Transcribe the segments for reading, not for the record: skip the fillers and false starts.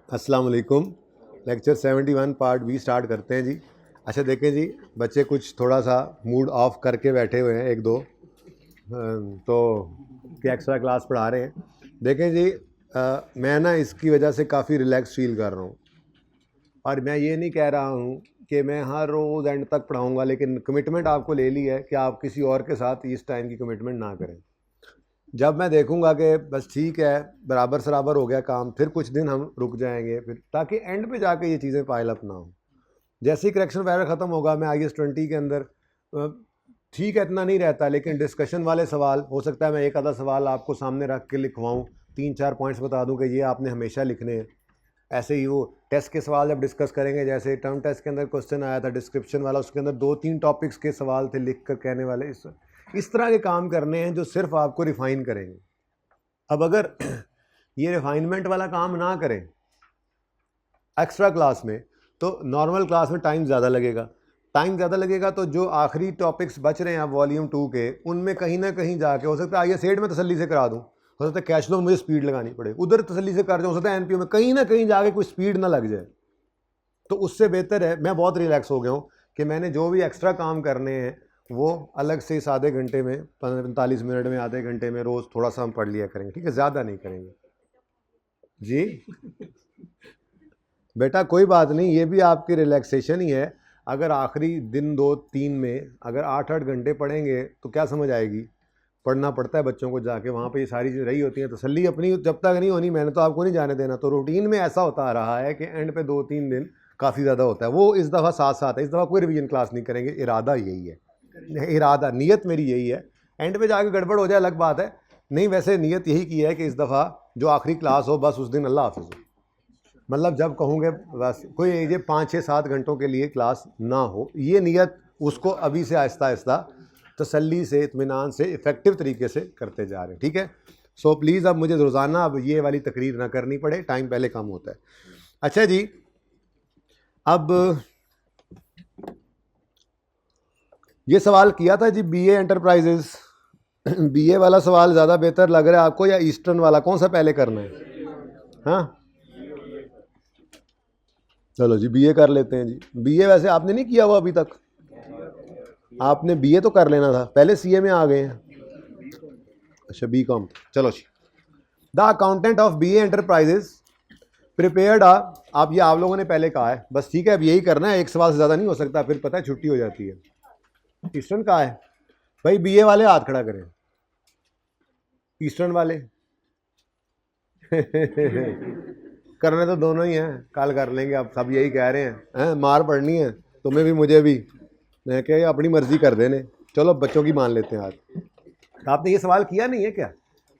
अस्सलाम वालेकुम। Lecture 71 part B start करते हैं जी। अच्छा देखें जी, बच्चे कुछ थोड़ा सा मूड ऑफ करके बैठे हुए हैं, एक दो तो कि एक्स्ट्रा क्लास पढ़ा रहे हैं। देखें जी, मैं ना इसकी वजह से काफ़ी रिलैक्स फील कर रहा हूँ, और मैं ये नहीं कह रहा हूँ कि मैं हर रोज़ एंड तक पढ़ाऊँगा, लेकिन कमिटमेंट आपको ले ली है कि आप किसी और के साथ इस टाइम की कमिटमेंट ना करें। जब मैं देखूंगा कि बस ठीक है, बराबर सराबर हो गया काम, फिर कुछ दिन हम रुक जाएंगे, फिर ताकि एंड पे जाके ये चीज़ें पाइल अप ना हो। जैसे ही करेक्शन वगैरह ख़त्म होगा, मैं IS-20 के अंदर ठीक है इतना नहीं रहता, लेकिन डिस्कशन वाले सवाल हो सकता है मैं एक आधा सवाल आपको सामने रख के लिखवाऊँ, 3-4 पॉइंट्स बता दूँ कि ये आपने हमेशा लिखने हैं। ऐसे ही वो टेस्ट के सवाल जब डिस्कस करेंगे, जैसे टर्म टेस्ट के अंदर क्वेश्चन आया था डिस्क्रिप्शन वाला, उसके अंदर 2-3 टॉपिक्स के सवाल थे लिख कर कहने वाले। इस तरह के काम करने हैं जो सिर्फ आपको रिफाइन करेंगे। अब अगर ये रिफाइनमेंट वाला काम ना करें एक्स्ट्रा क्लास में, तो नॉर्मल क्लास में टाइम ज़्यादा लगेगा। तो जो आखिरी टॉपिक्स बच रहे हैं आप वॉल्यूम 2 के, उनमें कहीं ना कहीं जाके हो सकता है IS-8 में तसल्ली से करा दूँ, हो सकता है कैश फ्लो में मुझे स्पीड लगानी पड़े, उधर तसल्ली से कर जाऊँ, हो सकता है NPO में कहीं ना कहीं जाके कोई स्पीड ना लग जाए। तो उससे बेहतर है, मैं बहुत रिलैक्स हो गया हूँ कि मैंने जो भी एक्स्ट्रा काम करने हैं वो अलग से इस आधे घंटे में, 45 मिनट में, आधे घंटे में रोज़ थोड़ा सा हम पढ़ लिया करेंगे, ठीक है, ज़्यादा नहीं करेंगे जी। बेटा कोई बात नहीं, ये भी आपकी रिलैक्सेशन ही है। अगर आखिरी दिन 2-3 में अगर 8-8 घंटे पढ़ेंगे तो क्या समझ आएगी। पढ़ना पड़ता है बच्चों को जाके, वहाँ पे ये सारी चीज़ रही होती हैं, तसल्ली अपनी जब तक नहीं होनी, मैंने तो आपको नहीं जाने देना। तो रूटीन में ऐसा होता आ रहा है कि एंड पे 2-3 दिन काफ़ी ज़्यादा होता है। वो इस दफ़ा साथ है, इस दफ़ा कोई रिवीजन क्लास नहीं करेंगे, इरादा यही है, इरादा नीयत मेरी यही है। एंड पे जाके गड़बड़ हो जाए अलग बात है, नहीं वैसे नीयत यही की है कि इस दफ़ा जो आखिरी क्लास हो बस उस दिन अल्लाह हाफ़िज़ हो, मतलब जब कहूँगे बस कोई ये 5-6-7 घंटों के लिए क्लास ना हो, ये नीयत उसको अभी से आहिस्ता आहिस्ता तसल्ली से, इत्मीनान से, इफ़ेक्टिव तरीके से करते जा रहे हैं, ठीक है। सो प्लीज़ अब मुझे रोज़ाना अब ये वाली तकरीर ना करनी पड़े, टाइम पहले कम होता है। अच्छा जी, अब ये सवाल किया था जी BA एंटरप्राइजेस, BA वाला सवाल ज़्यादा बेहतर लग रहा है आपको या ईस्टर्न वाला, कौन सा पहले करना है? हाँ चलो जी BA कर लेते हैं जी। BA वैसे आपने नहीं किया हुआ अभी तक, आपने BA तो कर लेना था, पहले CA में आ गए हैं। अच्छा BCom, चलो जी। The accountant of BA enterprises prepared आप ये आप लोगों ने पहले कहा है, बस ठीक है, अब यही करना है, एक सवाल से ज़्यादा नहीं हो सकता, फिर पता है छुट्टी हो जाती है। ईस्टर्न कहा है भाई, BA वाले हाथ खड़ा करें, ईस्टर्न वाले करने तो दोनों ही हैं, कल कर लेंगे, अब सब यही कह रहे हैं मार पड़नी है तुम्हें भी मुझे भी, मैं क्या अपनी मर्जी कर देने। चलो बच्चों की मान लेते हैं आज। आपने ये सवाल किया नहीं है क्या?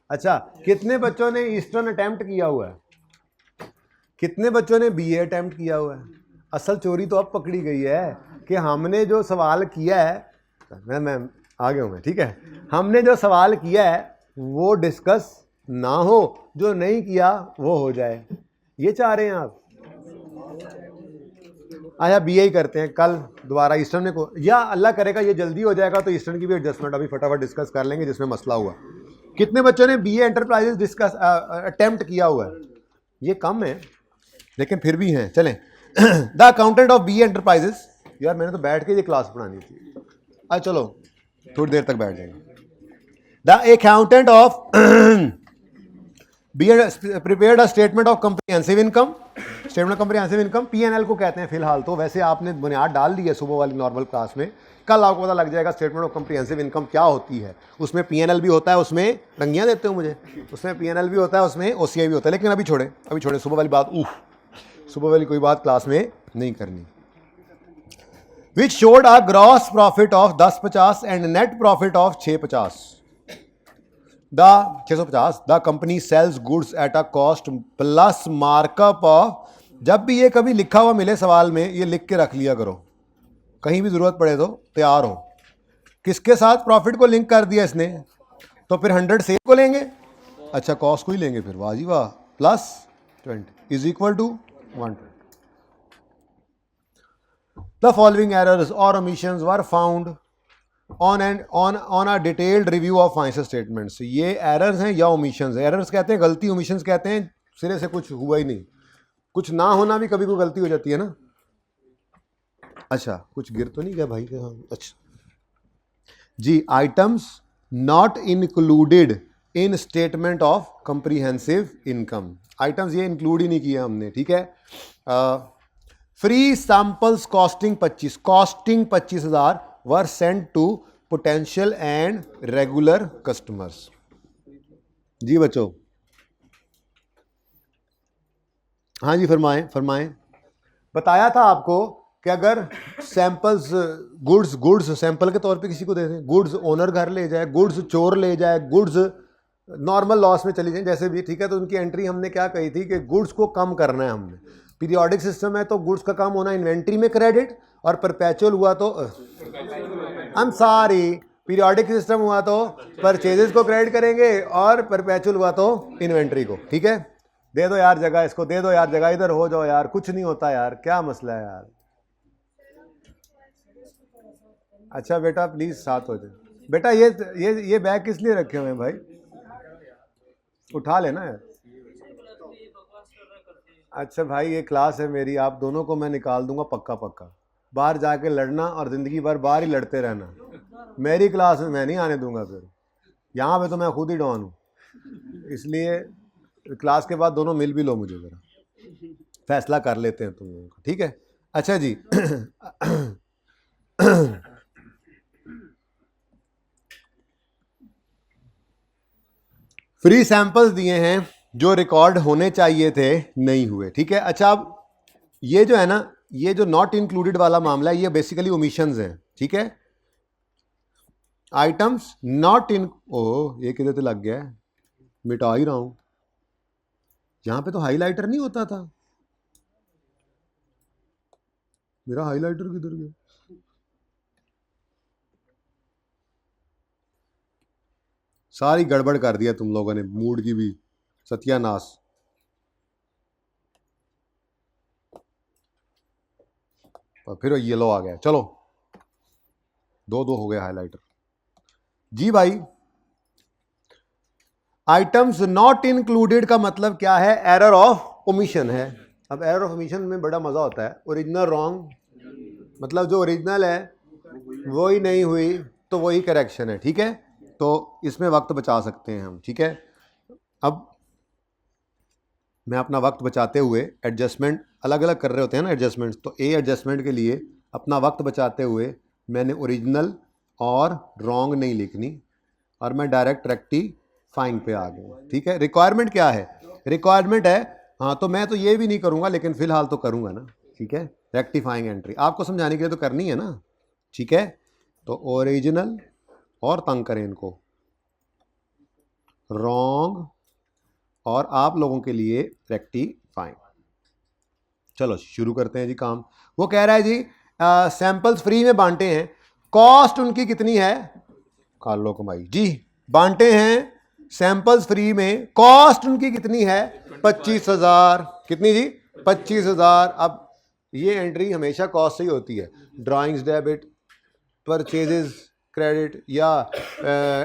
अच्छा, कितने बच्चों ने ईस्टर्न अटेम्प्ट किया हुआ है? कितने बच्चों ने BA अटेम्प्ट किया हुआ है? असल चोरी तो अब पकड़ी गई है कि हमने जो सवाल किया है, मैं आ गया हूँ मैं, ठीक है, हमने जो सवाल किया है वो डिस्कस ना हो, जो नहीं किया वो हो जाए, ये चाह रहे हैं आप? आया BA ही करते हैं, कल दोबारा ईस्टर्न में को, या अल्लाह करेगा ये जल्दी हो जाएगा तो ईस्टर्न की भी एडजस्टमेंट अभी फटाफट डिस्कस कर लेंगे जिसमें मसला हुआ। कितने बच्चों ने BA एंटरप्राइजेस डिस्कस अटेम्प्ट किया हुआ है? ये कम है लेकिन फिर भी हैं, चलें। The accountant of BA enterprises, यार मैंने तो बैठ के ये क्लास पढ़ानी थी, अच्छा चलो थोड़ी देर तक बैठ जाएंगे। The accountant of prepared a statement of comprehensive income, statement of comprehensive income PNL को कहते हैं फिलहाल, तो वैसे आपने बुनियाद डाल दी है सुबह वाली नॉर्मल क्लास में, कल आपको पता लग जाएगा स्टेटमेंट ऑफ कॉम्प्रिहेंसिव इनकम क्या होती है। उसमें PNL भी होता है, उसमें रंगियाँ देते हो मुझे, उसमें PNL भी होता है, उसमें OCI भी होता है, लेकिन अभी छोड़े सुबह वाली बात, सुबह वाली कोई बात क्लास में नहीं करनी। Which showed a gross profit of 1050 and net profit of 650। The 650, the company sells goods at a cost plus markup of, जब भी ये कभी लिखा हुआ मिले सवाल में, ये लिख के रख लिया करो, कहीं भी जरूरत पड़े तो तैयार हो। किसके साथ प्रॉफिट को लिंक कर दिया इसने, तो फिर 100 सेल को लेंगे, अच्छा कॉस्ट को ही लेंगे फिर, वाह जी वाह, plus 20 is equal to 120। The following errors और omissions were found on a detailed review of financial statements. ये एरर्स हैं या ओमिशंस? एरर्स कहते हैं गलती, ओमिशंस कहते हैं सिरे से कुछ हुआ ही नहीं। कुछ ना होना भी कभी कोई गलती हो जाती है ना। अच्छा, कुछ गिर तो नहीं गया भाई का? अच्छा जी, items not included in statement of comprehensive income. Items ये इंक्लूड ही नहीं किया हमने, ठीक है। Free samples costing 25,000 were sent to potential and regular customers. जी बच्चों, हाँ जी, फरमाएं फरमाएं। बताया था आपको कि अगर सैंपल्स गुड्स सैंपल के तौर पे किसी को दे दें, गुड्स ओनर घर ले जाए, गुड्स चोर ले जाए, गुड्स नॉर्मल लॉस में चली जाए जैसे भी, ठीक है। तो उनकी एंट्री हमने क्या कही थी कि गुड्स को कम करना है हमने। पीरियोडिक सिस्टम है तो गुड्स का काम होना इन्वेंट्री में क्रेडिट, और परपेचुअल हुआ तो I am sorry, periodic system हुआ तो परचेजेस को क्रेडिट करेंगे और परपेचुअल हुआ तो इन्वेंट्री को, ठीक है। दे दो यार जगह, इसको दे दो यार जगह, इधर हो जाओ यार, कुछ नहीं होता यार, क्या मसला है यार। अच्छा बेटा प्लीज साथ हो जाए। बेटा ये बैग किस लिए रखे हुए हैं भाई? उठा लेना यार। अच्छा भाई, ये क्लास है मेरी, आप दोनों को मैं निकाल दूंगा पक्का पक्का। बाहर जाके लड़ना और जिंदगी भर बाहर ही लड़ते रहना। मेरी क्लास में मैं नहीं आने दूंगा फिर। यहाँ पे तो मैं खुद ही डॉन हूँ, इसलिए क्लास के बाद दोनों मिल भी लो मुझे जरा, फैसला कर लेते हैं तुम लोगों का, ठीक है। अच्छा जी फ्री सैंपल्स दिए हैं जो रिकॉर्ड होने चाहिए थे, नहीं हुए, ठीक है। अच्छा, अब ये जो है ना, ये जो नॉट इंक्लूडेड वाला मामला है, ये बेसिकली ओमिशंस हैं, ठीक है। आइटम्स नॉट इन, ओ ये किधर से लग गया है, मिटा ही रहा हूं। यहां पे तो हाइलाइटर नहीं होता था, मेरा हाइलाइटर किधर गया? सारी गड़बड़ कर दिया तुम लोगों ने, मूड की भी सत्यानाश। और फिर येलो आ गया, चलो दो हो गया हाइलाइटर। जी भाई, आइटम्स नॉट इंक्लूडेड का मतलब क्या है? एरर ऑफ ओमिशन है। अब एरर ऑफ ओमिशन में बड़ा मजा होता है। ओरिजिनल रॉन्ग मतलब जो ओरिजिनल है वो ही नहीं हुई तो वही करेक्शन है, ठीक है। तो इसमें वक्त बचा सकते हैं हम, ठीक है। अब मैं अपना वक्त बचाते हुए एडजस्टमेंट अलग अलग कर रहे होते हैं ना एडजस्टमेंट्स, तो ए एडजस्टमेंट के लिए अपना वक्त बचाते हुए मैंने ओरिजिनल और रॉन्ग नहीं लिखनी, और मैं डायरेक्ट रेक्टिफाइंग पे आ गया, ठीक है। रिक्वायरमेंट क्या है? रिक्वायरमेंट है, हाँ तो मैं तो ये भी नहीं करूँगा लेकिन फिलहाल तो करूँगा ना, ठीक है। रेक्टिफाइंग एंट्री आपको समझाने के लिए तो करनी है ना, ठीक है। तो ओरिजिनल और तंग करें इनको, रॉन्ग और आप लोगों के लिए रेक्टिफाइंग। चलो शुरू करते हैं जी काम। वो कह रहा है जी सैंपल्स फ्री में बांटे हैं, कॉस्ट उनकी कितनी है? कालो कमाई जी, बांटे हैं सैंपल्स फ्री में, कॉस्ट उनकी कितनी है? 25,000। कितनी जी? 25,000। अब ये एंट्री हमेशा कॉस्ट से ही होती है, ड्राइंग्स डेबिट, परचेजेस क्रेडिट, या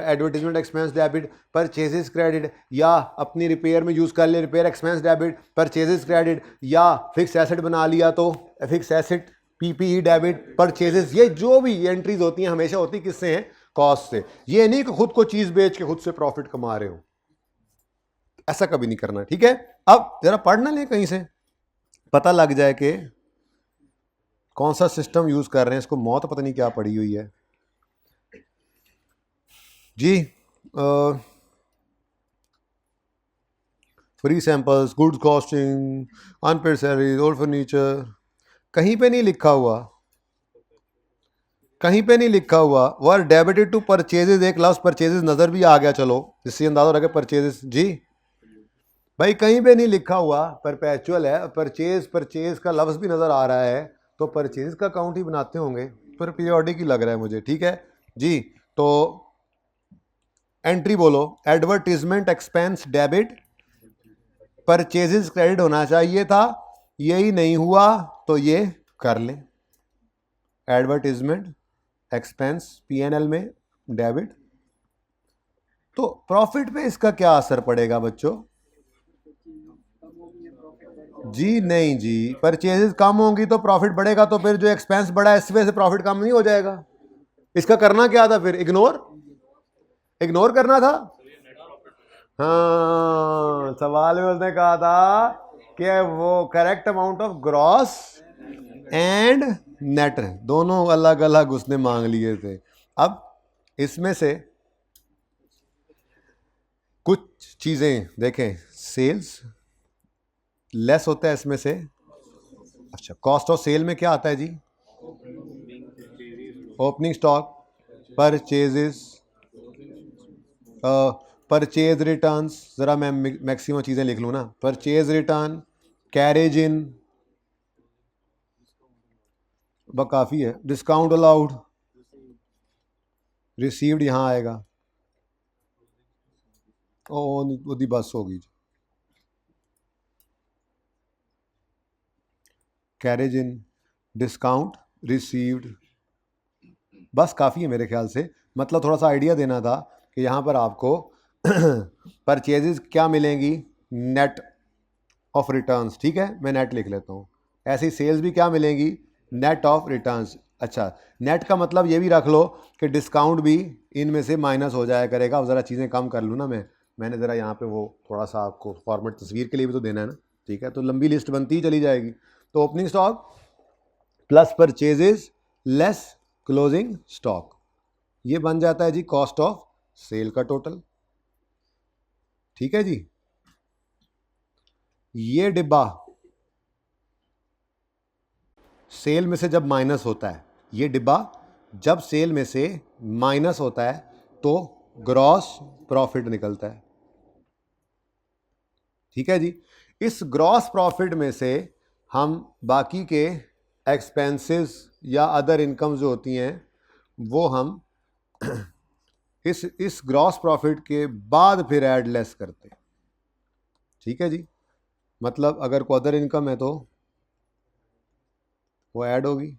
advertisement expense debit, purchases credit, या अपनी रिपेयर में यूज़ कर ले repair expense debit, purchases credit, या फिक्स एसेट बना लिया तो fix asset PPE debit, purchases. ये जो भी एंट्रीज होती हैं हमेशा होती किससे हैं? कॉस्ट से। ये नहीं कि खुद को चीज़ बेच के खुद से प्रॉफिट कमा रहे हो, ऐसा कभी नहीं करना, ठीक है। अब जरा पढ़ना लें कहीं से, पता लग जाए कि कौन सा सिस्टम यूज़ कर रहे हैं। इसको मौत पता नहीं क्या पड़ी हुई है जी। Free samples, goods costing, unpaid salaries, old furniture, कहीं पे नहीं लिखा हुआ, कहीं पे नहीं लिखा हुआ वर डेबिटेड टू परचेजेस। एक लफ्ज परचेजेस नजर भी आ गया, चलो इससे अंदाजा रखे परचेजेस जी। भाई कहीं पे नहीं लिखा हुआ, परपेचुअल है, परचेज का लफ्ज भी नजर आ रहा है, तो परचेज का अकाउंट ही बनाते होंगे, पर पीरियोडिक ही लग रहा है मुझे, ठीक है जी। तो एंट्री बोलो, advertisement expense debit, purchases credit होना चाहिए था, यही नहीं हुआ तो ये कर लें, एडवर्टीजमेंट एक्सपेंस पीएनएल में डेबिट। तो प्रॉफिट पे इसका क्या असर पड़ेगा बच्चों? जी नहीं जी, परचेजेस कम होंगी तो प्रॉफिट बढ़ेगा, तो फिर जो एक्सपेंस बढ़ा है इस वजह से प्रॉफिट कम नहीं हो जाएगा। इसका करना क्या था फिर? इग्नोर करना था। हाँ, सवाल में उसने कहा था कि वो correct amount of gross and net दोनों अलग अलग उसने मांग लिए थे। अब इसमें से कुछ चीजें देखें, सेल्स लेस होता है इसमें से। अच्छा, कॉस्ट ऑफ सेल में क्या आता है जी? Opening stock, purchases, purchase returns, ज़रा मैं मैक्सिमम चीज़ें लिख लूँ ना, परचेज रिटर्न, कैरेज इन, वह काफ़ी है, डिस्काउंट अलाउड, रिसीव्ड यहाँ आएगा, ਉਹਦੀ बस होगी, कैरेज इन, डिस्काउंट, रिसीव्ड, बस काफ़ी है मेरे ख्याल से। मतलब थोड़ा सा आइडिया देना था कि यहाँ पर आपको परचेजेस क्या मिलेंगी, नेट ऑफ रिटर्न्स, ठीक है, मैं नेट लिख लेता हूँ। ऐसी सेल्स भी क्या मिलेंगी, नेट ऑफ रिटर्न्स। अच्छा, नेट का मतलब ये भी रख लो कि डिस्काउंट भी इनमें से माइनस हो जाया करेगा। अब ज़रा चीज़ें कम कर लूँ ना मैंने ज़रा यहाँ पे वो थोड़ा सा आपको फॉर्मेट तस्वीर के लिए भी तो देना है ना, ठीक है, तो लंबी लिस्ट बनती ही चली जाएगी। तो opening stock plus purchases less closing stock, ये बन जाता है जी कॉस्ट ऑफ सेल का टोटल, ठीक है जी। ये डिब्बा सेल में से जब माइनस होता है, ये डिब्बा जब सेल में से माइनस होता है तो ग्रॉस प्रॉफिट निकलता है, ठीक है जी। इस ग्रॉस प्रॉफिट में से हम बाकी के एक्सपेंसेस या अदर इनकम जो होती हैं वो हम इस ग्रॉस प्रॉफिट के बाद फिर ऐड लेस करते हैं, ठीक है जी। मतलब अगर कोई अदर इनकम है तो वो ऐड होगी,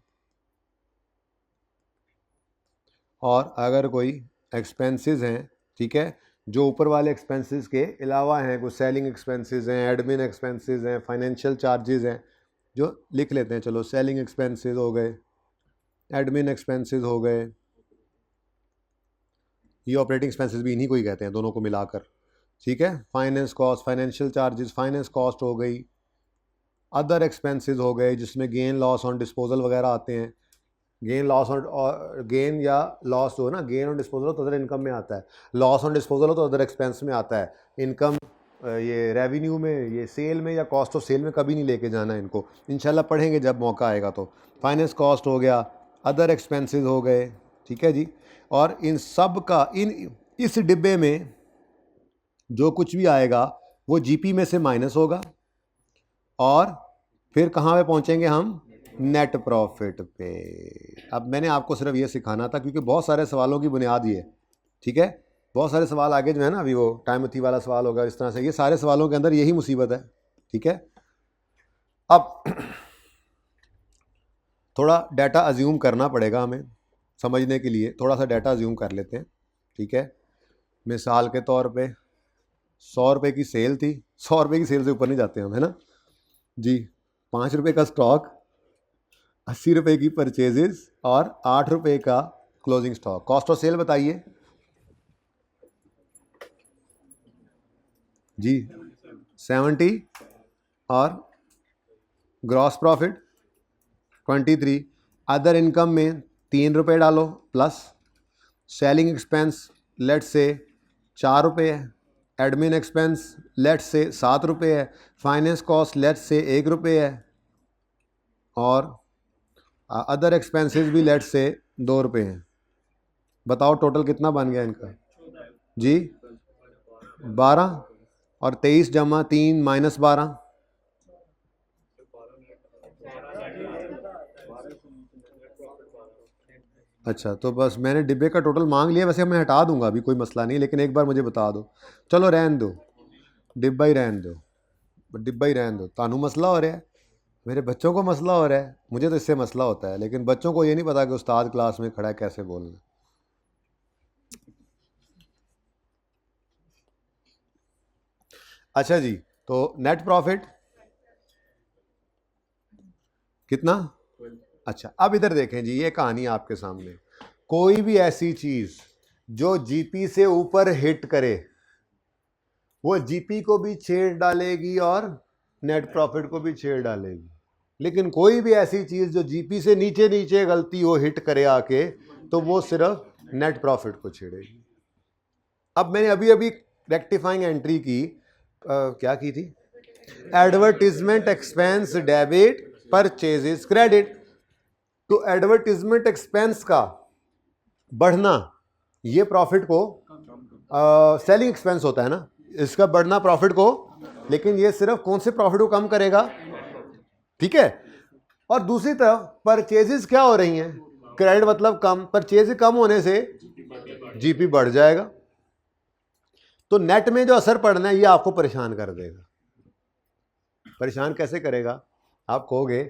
और अगर कोई एक्सपेंसेस हैं, ठीक है, जो ऊपर वाले एक्सपेंसेस के अलावा हैं, कुछ सेलिंग एक्सपेंसेस हैं, एडमिन एक्सपेंसेस हैं, फाइनेंशियल चार्जेस हैं, जो लिख लेते हैं, चलो सेलिंग एक्सपेंसेस हो गए, एडमिन एक्सपेंसेस हो गए, ये ऑपरेटिंग एक्सपेंसेस भी इन्हीं को ही कहते हैं दोनों को मिलाकर, ठीक है। Finance cost, financial charges, finance cost हो गई, अदर एक्सपेंसेस हो गए जिसमें गेन लॉस ऑन डिस्पोजल वगैरह आते हैं। गेन लॉस और गेन या लॉस हो ना, गेन ऑन डिस्पोजल हो तो अदर इनकम में आता है, लॉस ऑन डिस्पोजल हो तो अदर एक्सपेंस में आता है। इनकम ये रेवेन्यू में, ये सेल में या कॉस्ट ऑफ सेल में कभी नहीं लेके जाना है इनको, इंशाल्लाह पढ़ेंगे जब मौका आएगा तो। फाइनेंस कॉस्ट हो गया, अदर एक्सपेंसेस हो गए, ठीक है जी। और इन सब का इस डिब्बे में जो कुछ भी आएगा वो जीपी में से माइनस होगा, और फिर कहाँ पे पहुँचेंगे हम, नेट प्रॉफिट पे। अब मैंने आपको सिर्फ ये सिखाना था क्योंकि बहुत सारे सवालों की बुनियाद ये है, ठीक है। बहुत सारे सवाल आगे जो है ना, अभी वो टाइमथी वाला सवाल होगा, इस तरह से ये सारे सवालों के अंदर यही मुसीबत है, ठीक है। अब थोड़ा डाटा अज्यूम करना पड़ेगा हमें समझने के लिए, थोड़ा सा डाटा अज्यूम कर लेते हैं, ठीक है। मिसाल के तौर पे 100 रुपये की सेल थी, 100 रुपये की सेल से ऊपर नहीं जाते हम, है ना जी। 5 रुपये का स्टॉक, 80 रुपये की परचेजेस और 8 रुपये का closing stock. Cost of sale बताइए जी, 70, और ग्रॉस प्रॉफिट 23। अदर इनकम में 3 रुपये डालो प्लस, सेलिंग एक्सपेंस लेट से 4 रुपये है, एडमिन एक्सपेंस लेट से 7 रुपये है, फाइनेंस कॉस्ट लेट से 1 रुपये है, और अदर एक्सपेंसेस भी लेट से 2 रुपये हैं। बताओ टोटल कितना बन गया इनका जी, 12, और 23 जमा 3 माइनस 12, अच्छा, तो बस मैंने डिब्बे का टोटल मांग लिया, वैसे मैं हटा दूंगा अभी, कोई मसला नहीं, लेकिन एक बार मुझे बता दो, चलो रहन दो, डिब्बा ही रहन दो, डिब्बा ही रहन दो। तानू मसला हो रहा है, मेरे बच्चों को मसला हो रहा है, मुझे तो इससे मसला होता है, लेकिन बच्चों को ये नहीं पता कि उस्ताद क्लास में खड़ा है कैसे बोलना। अच्छा जी, तो नेट प्रॉफिट कितना? अच्छा, अब इधर देखें जी, ये कहानी आपके सामने। कोई भी ऐसी चीज जो जीपी से ऊपर हिट करे वो जीपी को भी छेड़ डालेगी और नेट प्रॉफिट को भी छेड़ डालेगी। लेकिन कोई भी ऐसी चीज जो जीपी से नीचे नीचे गलती हो हिट करे आके, तो वो सिर्फ नेट प्रॉफिट को छेड़ेगी। अब मैंने अभी अभी रेक्टिफाइंग एंट्री की, क्या की थी? Advertisement expense debit, purchases credit. तो एडवर्टीजमेंट एक्सपेंस का बढ़ना ये प्रॉफिट को, सेलिंग एक्सपेंस होता है ना, इसका बढ़ना प्रॉफिट को, लेकिन ये सिर्फ कौन से प्रॉफिट को कम करेगा? ठीक है। और दूसरी तरफ परचेजेस क्या हो रही हैं? क्रेडिट मतलब कम, परचेज कम होने से जीपी बढ़ जाएगा। तो नेट में जो असर पड़ना है ये आपको परेशान कर देगा। परेशान कैसे करेगा? आप कहोगे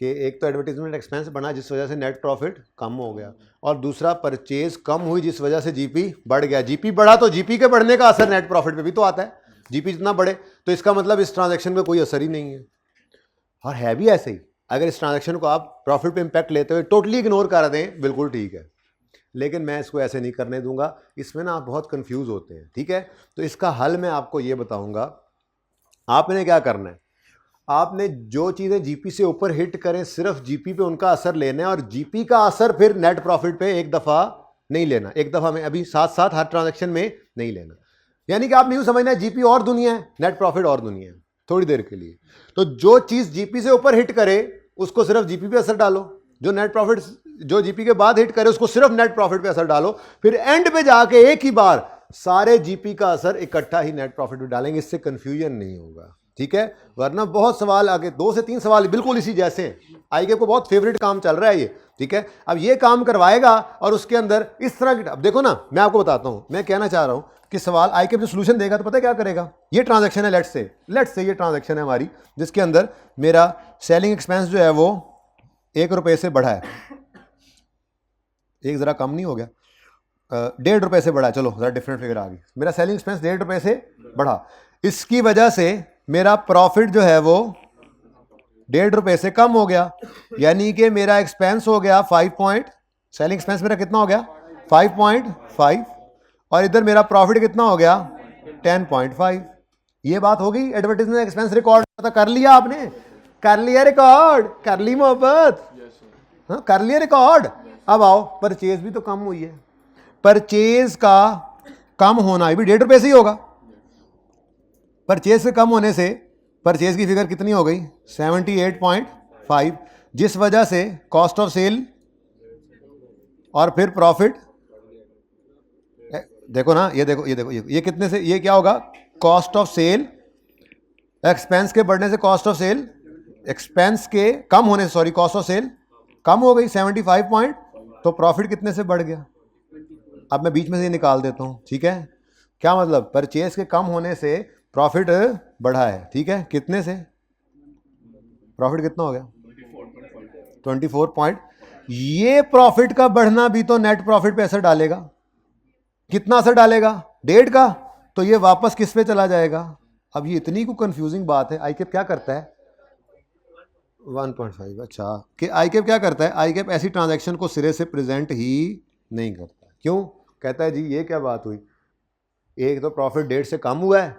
कि एक तो एडवर्टीजमेंट एक्सपेंस बढ़ा जिस वजह से नेट प्रॉफिट कम हो गया, और दूसरा परचेज कम हुई जिस वजह से जीपी बढ़ गया। जीपी बढ़ा तो जीपी के बढ़ने का असर नेट प्रॉफिट पे भी तो आता है। जीपी जितना बढ़े तो इसका मतलब इस ट्रांजैक्शन में कोई असर ही नहीं है। और है भी ऐसे ही। अगर इस ट्रांजैक्शन को आप प्रॉफिट पे इंपैक्ट लेते हुए टोटली इग्नोर कर दें, बिल्कुल ठीक है, लेकिन मैं इसको ऐसे नहीं करने दूंगा। इसमें ना आप बहुत कंफ्यूज होते हैं। ठीक है, तो इसका हल मैं आपको ये बताऊंगा। आपने क्या करना है, आपने जो चीज़ें जीपी से ऊपर हिट करें सिर्फ जीपी पे उनका असर लेना है, और जीपी का असर फिर नेट प्रॉफिट पे एक दफ़ा नहीं लेना, एक दफ़ा में अभी साथ साथ हर ट्रांजैक्शन में नहीं लेना। यानी कि आपने यूँ समझना है जीपी और दुनिया है, नेट प्रॉफिट और दुनिया है, थोड़ी देर के लिए। तो जो चीज़ जीपी से ऊपर हिट करे उसको सिर्फ जीपी पे असर डालो, जो नेट प्रॉफिट जो जीपी के बाद हिट करे उसको सिर्फ नेट प्रॉफिट पे असर डालो, फिर एंड पे जाके एक ही बार सारे जीपी का असर इकट्ठा ही नेट प्रॉफिट पे डालेंगे। इससे कंफ्यूजन नहीं होगा। ठीक है, वरना बहुत सवाल आगे 2 से 3 सवाल बिल्कुल इसी जैसे हैं। आईके को बहुत फेवरेट काम चल रहा है ये। ठीक है, अब ये काम करवाएगा और उसके अंदर इस तरह की, अब देखो ना, मैं आपको बताता हूं, मैं कहना चाह रहा हूं कि सवाल आईके जो सोल्यूशन देगा तो पता है क्या करेगा? ये ट्रांजैक्शन है, लेट्स से ये ट्रांजैक्शन है हमारी, जिसके अंदर मेरा सेलिंग एक्सपेंस जो है वो 1 रुपये से बढ़ा है। एक जरा कम नहीं हो गया? 1.5 रुपये से बढ़ा, चलो जरा डिफरेंट फिगर आ गई। मेरा सेलिंग एक्सपेंस 1.5 रुपये से बढ़ा, इसकी वजह से मेरा प्रॉफिट जो है वो 1.5 रुपये से कम हो गया। यानी कि मेरा एक्सपेंस हो गया 5 सेलिंग एक्सपेंस मेरा कितना हो गया? 5.5, और इधर मेरा प्रॉफिट कितना हो गया? 10.5। ये बात हो गई। एडवर्टाइजमेंट एक्सपेंस रिकॉर्ड कर लिया आपने? कर लिया रिकॉर्ड? कर ली मोहब्बत? हाँ, कर लिया रिकॉर्ड। अब आओ, परचेज भी तो कम हुई है। परचेज का कम होना भी 1.5 रुपये से ही होगा। परचेज से कम होने से परचेज की फिगर कितनी हो गई? 78.5, जिस वजह से कॉस्ट ऑफ सेल और फिर प्रॉफिट, देखो ना, ये देखो, ये देखो, ये कितने से, ये क्या होगा? कॉस्ट ऑफ सेल, एक्सपेंस के बढ़ने से कॉस्ट ऑफ सेल, एक्सपेंस के कम होने से, सॉरी, कॉस्ट ऑफ सेल कम हो गई 75 पॉइंट, तो प्रॉफिट कितने से बढ़ गया? अब मैं बीच में से निकाल देता हूं। ठीक है, क्या मतलब? परचेज के कम होने से प्रॉफिट बढ़ा है। ठीक है, कितने से? प्रॉफिट कितना हो गया? 24 पॉइंट। ये प्रॉफिट का बढ़ना भी तो नेट प्रॉफिट पे असर डालेगा। कितना असर डालेगा? 1.5 का। तो ये वापस किस पे चला जाएगा? अब ये इतनी को कंफ्यूजिंग बात है। आईकेप क्या करता है? 1.5। अच्छा, कि आईकेप क्या करता है? आईकेप ऐसी ट्रांजैक्शन को सिरे से प्रेजेंट ही नहीं करता। क्यों? कहता है जी ये क्या बात हुई, एक तो प्रॉफिट 1.5 से कम हुआ है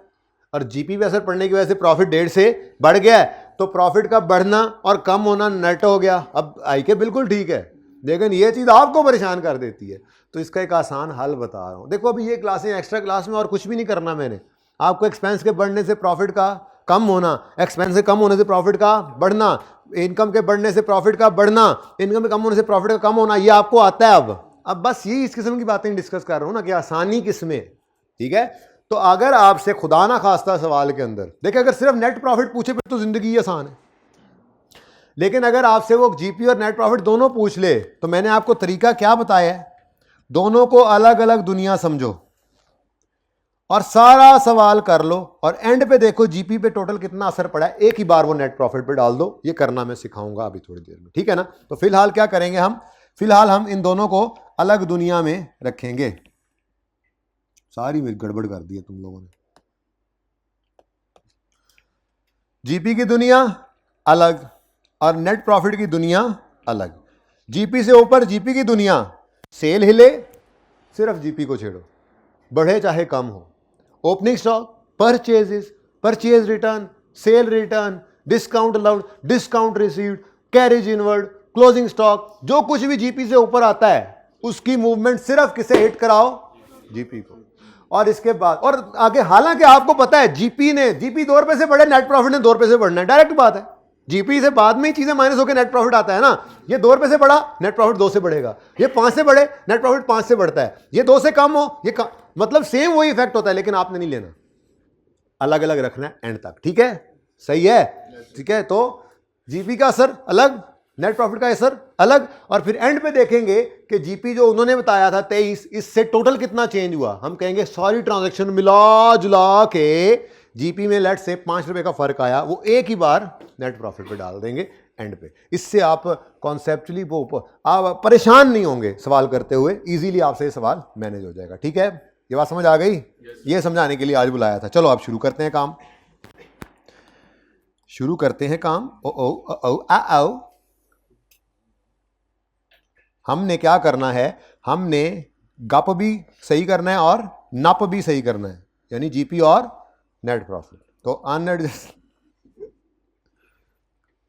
और जीपी पे असर पड़ने की वजह से प्रॉफिट 1.5 से बढ़ गया है, तो प्रॉफिट का बढ़ना और कम होना नेट हो गया। अब आईके बिल्कुल ठीक है, लेकिन ये चीज़ आपको परेशान कर देती है। तो इसका एक आसान हल बता रहा हूँ। देखो, अभी ये क्लासें एक्स्ट्रा क्लास में और कुछ भी नहीं करना मैंने आपको। एक्सपेंस के बढ़ने से प्रॉफिट का कम होना, एक्सपेंस के कम होने से प्रॉफिट का बढ़ना, इनकम के बढ़ने से प्रॉफिट का बढ़ना, इनकम के कम होने से प्रॉफिट का कम होना, ये आपको आता है। अब बस यही इस किस्म की बातें डिस्कस कर रहा हूँ ना, कि आसानी किसमें। ठीक है, तो अगर आपसे खुदा ना खास्ता सवाल के अंदर देखिए, अगर सिर्फ नेट प्रॉफिट पूछे तो जिंदगी आसान है, लेकिन अगर आपसे वो जीपी और नेट प्रॉफिट दोनों पूछ ले, तो मैंने आपको तरीका क्या बताया है? दोनों को अलग अलग दुनिया समझो और सारा सवाल कर लो, और एंड पे देखो जीपी पे टोटल कितना असर पड़ा है, एक ही बार वो नेट प्रॉफिट पे डाल दो। ये करना मैं सिखाऊंगा अभी थोड़ी देर में। ठीक है ना? तो फिलहाल क्या करेंगे हम? फिलहाल हम इन दोनों को अलग दुनिया में रखेंगे। सारी गड़बड़ कर दी है तुम लोगों ने। जीपी की दुनिया अलग, और नेट प्रॉफिट की दुनिया अलग। जीपी से ऊपर जीपी की दुनिया, सेल हिले सिर्फ जीपी को छेड़ो, बढ़े चाहे कम हो। Opening stock, purchases, purchase return, cell return, discount allowed, discount received, carriage inward, closing stock, जो कुछ भी जीपी से ऊपर आता है उसकी मूवमेंट सिर्फ किसे हिट कराओ, जीपी को। और इसके बाद और आगे, हालांकि आपको पता है जीपी 2 रुपए से बढ़े, नेट प्रॉफिट ने 2 रुपए से बढ़ना है, डायरेक्ट बात है। जीपी से बाद में ही चीजें माइनस होकर नेट प्रॉफिट आता है ना। ये 2 रुपए से बढ़ा, नेट प्रॉफिट 2 से बढ़ेगा। ये 5 से बढ़े, नेट प्रॉफिट 5 से बढ़ता है। ये 2 से कम हो, मतलब सेम वही इफेक्ट होता है, लेकिन आपने नहीं लेना, अलग अलग रखना है एंड तक। ठीक है, सही है, ठीक है। तो जीपी का असर अलग, नेट प्रॉफिट का असर अलग, और फिर एंड पे देखेंगे कि जीपी जो उन्होंने बताया था 23, इससे टोटल कितना चेंज हुआ। हम कहेंगे सारी ट्रांजैक्शन मिला जुला के जीपी में लेट से 5 रुपए का फर्क आया, वो एक ही बार नेट प्रॉफिट पे डाल देंगे एंड पे। इससे आप कॉन्सेप्चुअली वो आप परेशान नहीं होंगे सवाल करते हुए, इजीली आपसे ये सवाल मैनेज हो जाएगा। ठीक है, ये बात समझ आ गई? ये समझाने के लिए आज बुलाया था। चलो आप शुरू करते हैं काम, शुरू करते हैं काम। ओ ओ ओ आ आओ। हमने क्या करना है, हमने गप भी सही करना है और नप भी सही करना है, यानी जीपी और नेट प्रॉफिट। तो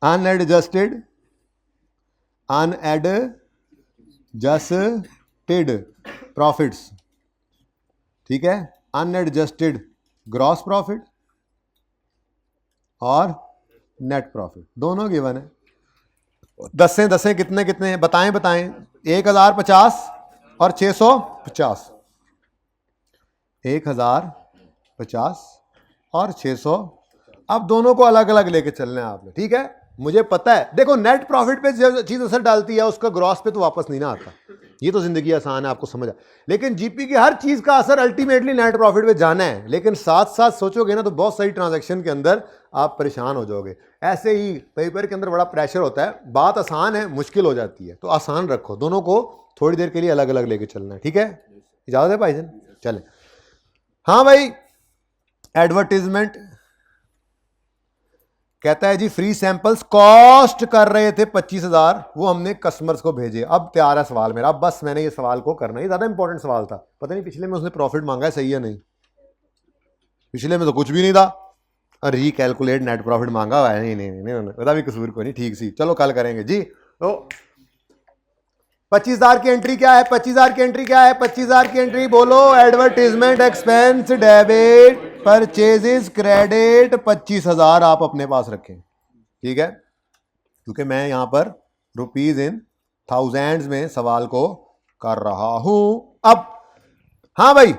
अनएडजस्टेड प्रॉफिट्स, ठीक है, अनएडजस्टेड ग्रॉस प्रॉफिट और नेट प्रॉफिट दोनों गिवन है। 10 कितने कितने हैं बताएं 1050 और 650, 1050 और 600। अब दोनों को अलग अलग लेके चलना है आपने, ठीक है। मुझे पता है, देखो नेट प्रॉफिट पे जो चीज असर डालती है उसका ग्रॉस पे तो वापस नहीं ना आता, ये तो जिंदगी आसान है, आपको समझ आ। लेकिन जीपी की हर चीज का असर अल्टीमेटली नेट प्रॉफिट पे जाना है, लेकिन साथ साथ सोचोगे ना तो बहुत सारी ट्रांजैक्शन के अंदर आप परेशान हो जाओगे। ऐसे ही पेपर के अंदर बड़ा प्रेशर होता है, बात आसान है मुश्किल हो जाती है, तो आसान रखो, दोनों को थोड़ी देर के लिए अलग अलग लेके चलना है, ठीक है। इजाजत है भाईजान, चले। हाँ भाई, एडवर्टीजमेंट कहता है जी फ्री सैंपल्स कॉस्ट कर रहे थे 25,000, वो हमने कस्टमर्स को भेजे। अब तैयार है सवाल मेरा, अब बस मैंने ये सवाल को करना, ये ज्यादा इंपॉर्टेंट सवाल था। पता नहीं पिछले में उसने प्रॉफिट मांगा है, सही है नहीं, पिछले में तो कुछ भी नहीं था, और रिकैलकुलेट नेट प्रॉफिट मांगा हुआ है। नहीं बता भी कसूर को नहीं, ठीक सी, चलो कल करेंगे जी। तो 25,000 की एंट्री क्या है, 25,000 की एंट्री क्या है, 25,000 की एंट्री बोलो, advertisement expense debit, purchases credit, 25,000 आप अपने पास रखें, ठीक है, क्योंकि मैं यहां पर रुपीज इन थाउजेंड्स में सवाल को कर रहा हूं। अब हाँ भाई,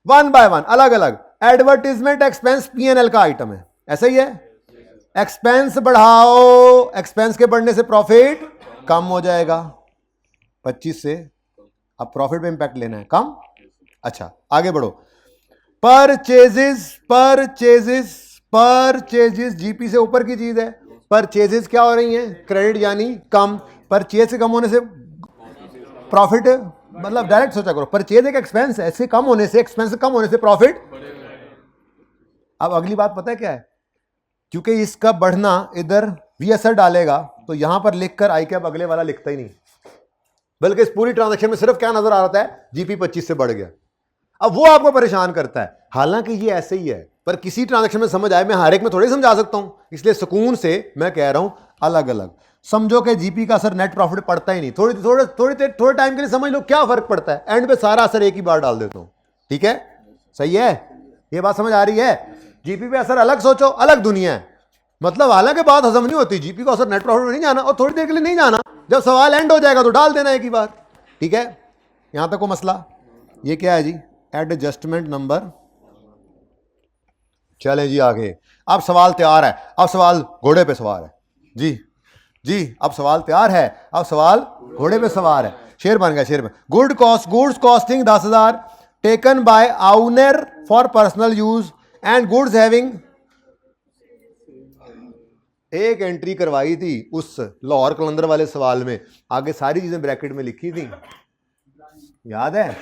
1 बाय 1 अलग अलग। एडवर्टीजमेंट एक्सपेंस पीएनएल का आइटम है, ऐसा ही है। एक्सपेंस बढ़ाओ, एक्सपेंस के बढ़ने से प्रॉफिट कम हो जाएगा 25 से, अब प्रॉफिट पे इंपैक्ट लेना है कम। अच्छा आगे बढ़ो, परचेजेस जीपी से ऊपर की चीज है। परचेजेस क्या हो रही हैं, क्रेडिट यानी कम, परचेज से कम होने से प्रॉफिट, मतलब डायरेक्ट सोचा करो, परचेज एक एक्सपेंस है, इससे कम होने से, एक्सपेंस कम होने से प्रॉफिट। अब अगली बात पता है क्या है, क्योंकि इसका बढ़ना इधर भी असर डालेगा, तो यहां पर लिखकर आई कैप अगले वाला लिखता ही नहीं, बल्कि इस पूरी ट्रांजैक्शन में सिर्फ क्या नजर आ रहा है, जीपी 25 से बढ़ गया। अब वो आपको परेशान करता है, हालांकि ये ऐसे ही है, पर किसी ट्रांजैक्शन में समझ आए, मैं हर एक में थोड़ी समझा सकता हूं, इसलिए सुकून से मैं कह रहा हूं अलग अलग समझो कि जीपी का असर नेट प्रॉफिट पड़ता ही नहीं, थोड़े टाइम के लिए समझ लो क्या फर्क पड़ता है, एंड पे सारा असर एक ही बार डाल देता हूं, ठीक है, सही है, ये बात समझ आ रही है। जीपी पे असर अलग सोचो, अलग दुनिया है, मतलब हालांकि बात हजम नहीं होती, जीपी का असर नेट प्रॉफिट में नहीं जाना, और थोड़ी देर के लिए नहीं जाना, जब सवाल एंड हो जाएगा तो डाल देना एक ही बार, ठीक है। यहां तक को मसला। ये क्या है जी, एडजस्टमेंट नंबर। चले जी आगे, अब सवाल तैयार है, अब सवाल घोड़े पे सवार है जी, अब सवाल तैयार है, अब सवाल घोड़े पे सवार है। शेर बन गया, शेर बन। Goods costing 10,000 taken by owner for personal use and goods having, एक एंट्री करवाई थी उस लाहौर कलंदर वाले सवाल में, आगे सारी चीजें ब्रैकेट में लिखी थी, याद है?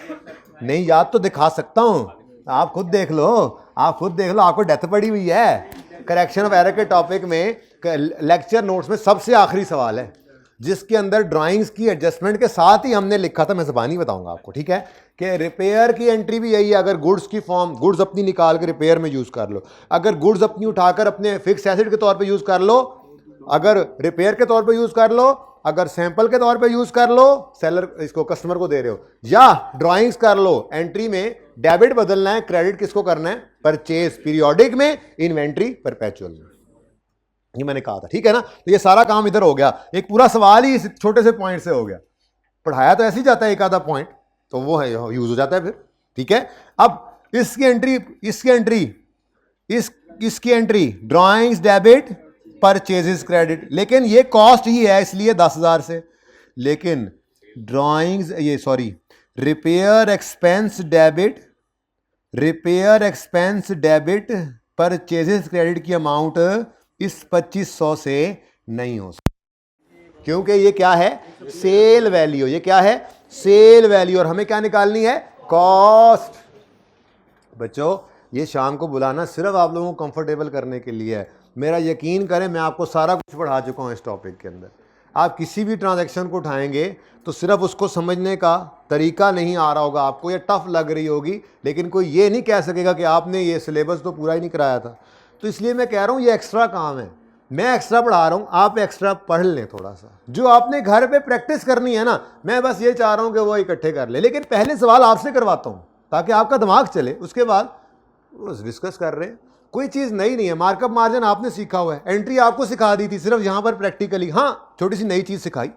नहीं याद तो दिखा सकता हूं, आप खुद देख लो, आपको डेथ पड़ी हुई है, करेक्शन ऑफ एरर के टॉपिक में लेक्चर नोट्स में सबसे आखिरी सवाल है, जिसके अंदर ड्राइंग्स की एडजस्टमेंट के साथ ही हमने लिखा था, मैं ज़बानी बताऊंगा आपको, ठीक है, कि रिपेयर की एंट्री भी यही है। अगर गुड्स की फॉर्म, गुड्स अपनी निकाल के रिपेयर में यूज़ कर लो, अगर गुड्स अपनी उठाकर अपने फिक्स एसेट के तौर पे यूज़ कर लो, अगर रिपेयर के तौर पे यूज़ कर लो, अगर सैंपल के तौर पे यूज़ कर लो, सेलर इसको कस्टमर को दे रहे हो, या ड्राइंग्स कर लो, एंट्री में डेबिट बदलना है, क्रेडिट किसको करना है, परचेज पीरियोडिक में, इन्वेंट्री परपेचुअल में। ये मैंने कहा था, ठीक है ना। तो ये सारा काम इधर हो गया, एक पूरा सवाल ही इस छोटे से पॉइंट से हो गया। पढ़ाया तो ऐसे ही जाता है एक आधा पॉइंट, तो वो है यूज हो जाता है फिर, ठीक है। अब इसकी entry drawings debit purchases credit, लेकिन ये कॉस्ट ही है इसलिए 10,000 से, लेकिन drawings repair expense debit purchases credit की अमाउंट इस 2500 से नहीं हो सकती, क्योंकि ये क्या है, सेल वैल्यू, ये क्या है, सेल वैल्यू, और हमें क्या निकालनी है, कॉस्ट। बच्चों ये शाम को बुलाना सिर्फ आप लोगों को कंफर्टेबल करने के लिए है। मेरा यकीन करें, मैं आपको सारा कुछ पढ़ा चुका हूं इस टॉपिक के अंदर। आप किसी भी ट्रांजैक्शन को उठाएंगे तो सिर्फ उसको समझने का तरीका नहीं आ रहा होगा आपको, या टफ लग रही होगी, लेकिन कोई ये नहीं कह सकेगा कि आपने ये सिलेबस तो पूरा ही नहीं कराया था। तो इसलिए मैं कह रहा हूँ ये एक्स्ट्रा काम है, मैं एक्स्ट्रा पढ़ा रहा हूँ, आप एक्स्ट्रा पढ़ लें थोड़ा सा, जो आपने घर पे प्रैक्टिस करनी है ना। मैं बस ये चाह रहा हूँ कि वो इकट्ठे कर ले, लेकिन पहले सवाल आपसे करवाता हूँ ताकि आपका दिमाग चले, उसके बाद डिस्कस कर रहे हैं। कोई चीज़ नई नहीं है, मार्कअप मार्जिन आपने सीखा हुआ है, एंट्री आपको सिखा दी थी, सिर्फ यहां पर प्रैक्टिकली हाँ छोटी सी नई चीज़ सिखाई।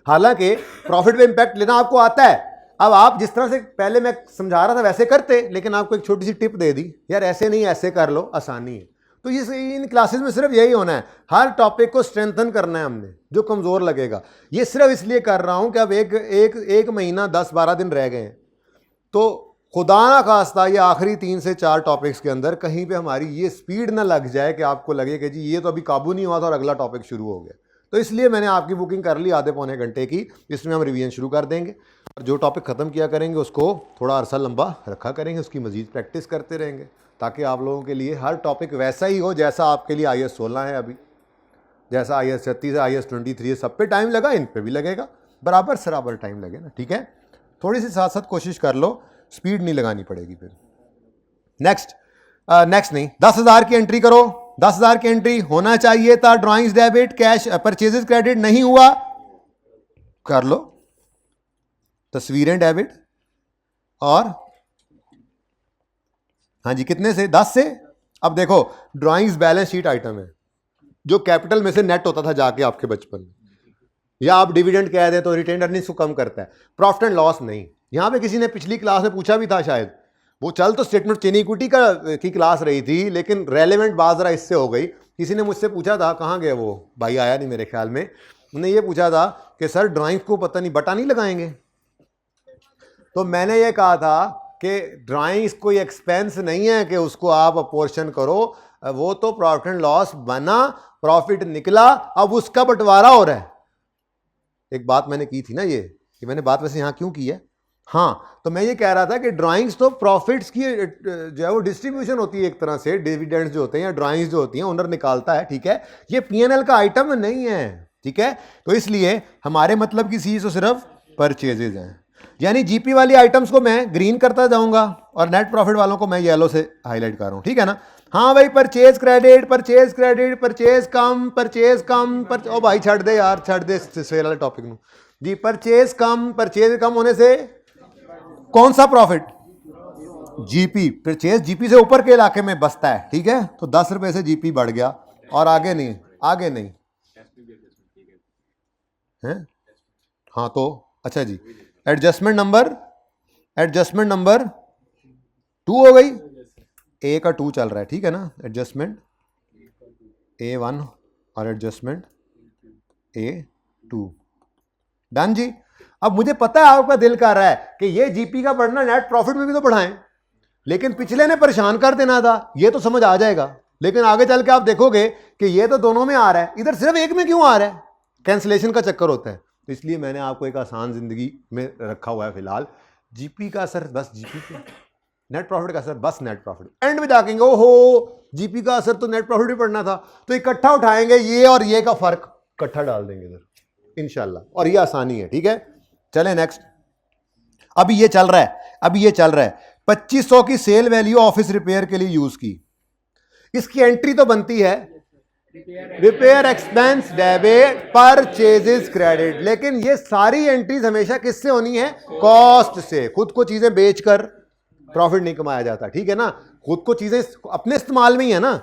हालांकि प्रॉफिट पे इंपैक्ट लेना आपको आता है। अब आप जिस तरह से पहले मैं समझा रहा था वैसे करते, लेकिन आपको एक छोटी सी टिप दे दी, यार ऐसे नहीं ऐसे कर लो, आसानी है। तो ये इन क्लासेस में सिर्फ यही होना है, हर टॉपिक को स्ट्रेंथन करना है हमने, जो कमज़ोर लगेगा। ये सिर्फ इसलिए कर रहा हूं कि अब एक महीना 10-12 दिन रह गए हैं, तो खुदा ना खास्ता ये आखिरी 3 से 4 टॉपिक्स के अंदर कहीं पे हमारी ये स्पीड ना लग जाए कि आपको लगे कि जी ये तो अभी काबू नहीं हुआ था और अगला टॉपिक शुरू हो गया। तो इसलिए मैंने आपकी बुकिंग कर ली आधे पौने घंटे की, इसमें हम रिवीजन शुरू कर देंगे, और जो टॉपिक ख़त्म किया करेंगे उसको थोड़ा अरसा लंबा रखा करेंगे, उसकी मज़ीद प्रैक्टिस करते रहेंगे, ताकि आप लोगों के लिए हर टॉपिक वैसा ही हो जैसा आपके लिए IAS 16 है अभी, जैसा IAS 36 है, IAS 23 है, सब पे टाइम लगा, इन पे भी लगेगा, बराबर सराबर टाइम लगे ना, ठीक है। थोड़ी सी साथ साथ कोशिश कर लो, स्पीड नहीं लगानी पड़ेगी फिर। नेक्स्ट नहीं, 10,000 की एंट्री करो, 10,000 की एंट्री होना चाहिए था, drawings debit cash purchases credit नहीं हुआ, कर लो तस्वीरें डेबिट, और हाँ जी कितने से, 10 से। अब देखो ड्राइंग्स बैलेंस शीट आइटम है, जो कैपिटल में से नेट होता था जाके आपके बचपन में, या आप डिविडेंड कह दें तो रिटेन्ड अर्निंग्स को कम करता है, प्रॉफिट एंड लॉस नहीं। यहां पे किसी ने पिछली क्लास में पूछा भी था शायद, वो चल तो स्टेटमेंट चेन इक्विटी की क्लास रही थी, लेकिन रेलेवेंट बात जरा इससे हो गई। किसी ने मुझसे पूछा था, कहाँ गए वो भाई, आया नहीं मेरे ख्याल में, उन्होंने ये पूछा था कि सर ड्राइंग्स को पता नहीं बटा नहीं लगाएंगे। तो मैंने ये कहा था कि ड्राइंग्स कोई एक्सपेंस नहीं है कि उसको आप अपोर्शन करो, वो तो प्रॉफिट एंड लॉस बना, प्रॉफिट निकला, अब उसका बंटवारा हो रहा है। एक बात मैंने की थी ना, ये मैंने बात वैसे यहाँ क्यों की है, हाँ, तो मैं ये कह रहा था कि ड्राइंग्स तो प्रॉफिट्स की जो है वो डिस्ट्रीब्यूशन होती है एक तरह से, डिविडेंड्स जो होते हैं या ड्राइंग्स जो होती हैं ओनर निकालता है, ठीक है, ये P&L का आइटम नहीं है, ठीक है। तो इसलिए हमारे मतलब की चीज़ तो सिर्फ परचेजेज हैं, यानी जीपी वाली आइटम्स को मैं ग्रीन करता जाऊंगा और नेट प्रॉफिट वालों को मैं येलो से हाईलाइट कर रहा हूँ, ठीक है ना। हाँ भाई, परचेज क्रेडिट, परचेज कम, ओ भाई छड़ दे यार, छड़ दे सेल वाले टॉपिक में जी। परचेज कम होने से कौन सा प्रॉफिट, जीपी, परचेज जीपी से ऊपर के इलाके में बसता है, ठीक है। तो 10 रुपए से जीपी बढ़ गया, और आगे नहीं है। हाँ तो अच्छा जी, एडजस्टमेंट नंबर 2 हो गई, ए का 2 चल रहा है, ठीक है ना। एडजस्टमेंट A1 और एडजस्टमेंट A2, डन जी। अब मुझे पता है आपका दिल कर रहा है कि ये जीपी का बढ़ना नेट प्रॉफिट में भी तो बढ़ाएं, लेकिन पिछले ने परेशान कर देना था, ये तो समझ आ जाएगा, लेकिन आगे चल के आप देखोगे कि ये तो दोनों में आ रहा है, इधर सिर्फ एक में क्यों आ रहा है, कैंसिलेशन का चक्कर होता है। तो इसलिए मैंने आपको एक आसान जिंदगी में रखा हुआ है फिलहाल, जीपी का असर बस जीपी पे, नेट प्रॉफिट का असर बस नेट प्रॉफिट। एंड में जाकेंगे ओहो जीपी का असर तो नेट प्रॉफिट भी पड़ना था, तो इकट्ठा उठाएंगे, ये और ये का फर्क इकट्ठा डाल देंगे इधर इंशाल्लाह, और ये आसानी है। ठीक है, चलें नेक्स्ट। अभी ये चल रहा है 2500 की सेल वैल्यू ऑफिस रिपेयर के लिए यूज की, इसकी एंट्री तो बनती है repair expense debit purchases credit, लेकिन ये सारी एंट्रीज हमेशा किससे होनी है? कॉस्ट से। खुद को चीजें बेचकर प्रॉफिट नहीं कमाया जाता, ठीक है ना, खुद को चीजें अपने इस्तेमाल में ही है ना।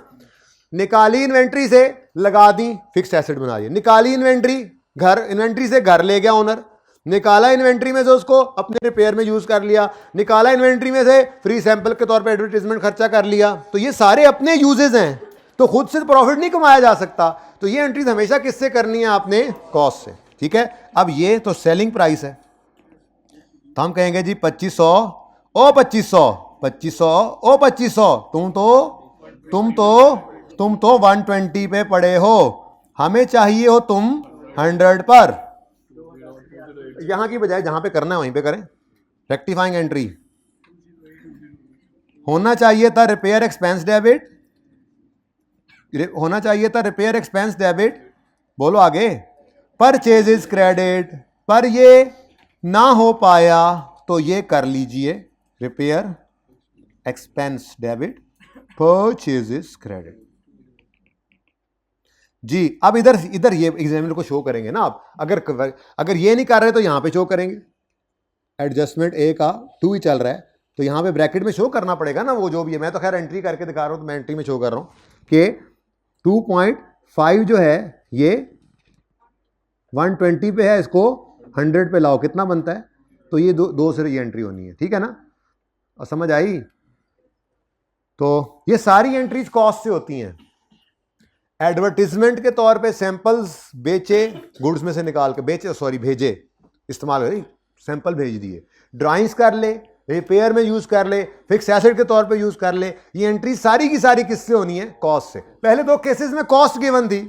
निकाली इन्वेंट्री से, लगा दी, फिक्स एसेट बना दिया। निकाली इन्वेंट्री से घर ले गया ओनर, निकाला इन्वेंट्री में से उसको अपने रिपेयर में यूज कर लिया, निकाला इन्वेंट्री में से फ्री सैंपल के तौर पे एडवर्टाइजमेंट खर्चा कर लिया। तो ये सारे अपने यूजेस हैं, तो खुद से प्रॉफिट नहीं कमाया जा सकता। तो ये एंट्रीज हमेशा किससे करनी है? आपने कॉस्ट से। ठीक है, अब ये तो सेलिंग प्राइस है, तो हम कहेंगे जी 2500 ओ 2500 ओ 2500, तुम तो 120 पे पड़े हो, हमें चाहिए हो तुम 100 पर। यहां की बजाय जहां पे करना है वहीं पे करें। रेक्टिफाइंग एंट्री होना चाहिए था रिपेयर एक्सपेंस डेबिट, होना चाहिए था रिपेयर एक्सपेंस डेबिट, बोलो आगे, परचेजेस क्रेडिट, पर ये ना हो पाया तो ये कर लीजिए repair expense debit purchases credit. जी अब इधर ये एग्जामिनर को शो करेंगे ना आप, अगर ये नहीं कर रहे तो यहां पे शो करेंगे। एडजस्टमेंट ए का 2 ही चल रहा है, तो यहां पे ब्रैकेट में शो करना पड़ेगा ना वो जो भी है। मैं तो खैर एंट्री करके दिखा रहा हूं, तो मैं एंट्री में शो कर रहा हूं कि 2.5 जो है ये 120 पे है, इसको 100 पे लाओ, कितना बनता है? तो ये दो से ये एंट्री होनी है, ठीक है ना, और समझ आई? तो ये सारी एंट्रीज कॉस्ट से होती हैं। एडवर्टीजमेंट के तौर पे सैंपल्स बेचे, गुड्स में से निकाल के भेजे, इस्तेमाल करें, सैंपल भेज दिए, ड्राइंग्स कर ले, रिपेयर में यूज कर ले, फिक्स एसेट के तौर पे यूज कर ले। ये एंट्री सारी की सारी किससे होनी है? कॉस्ट से। पहले 2 केसेस में कॉस्ट गिवन थी,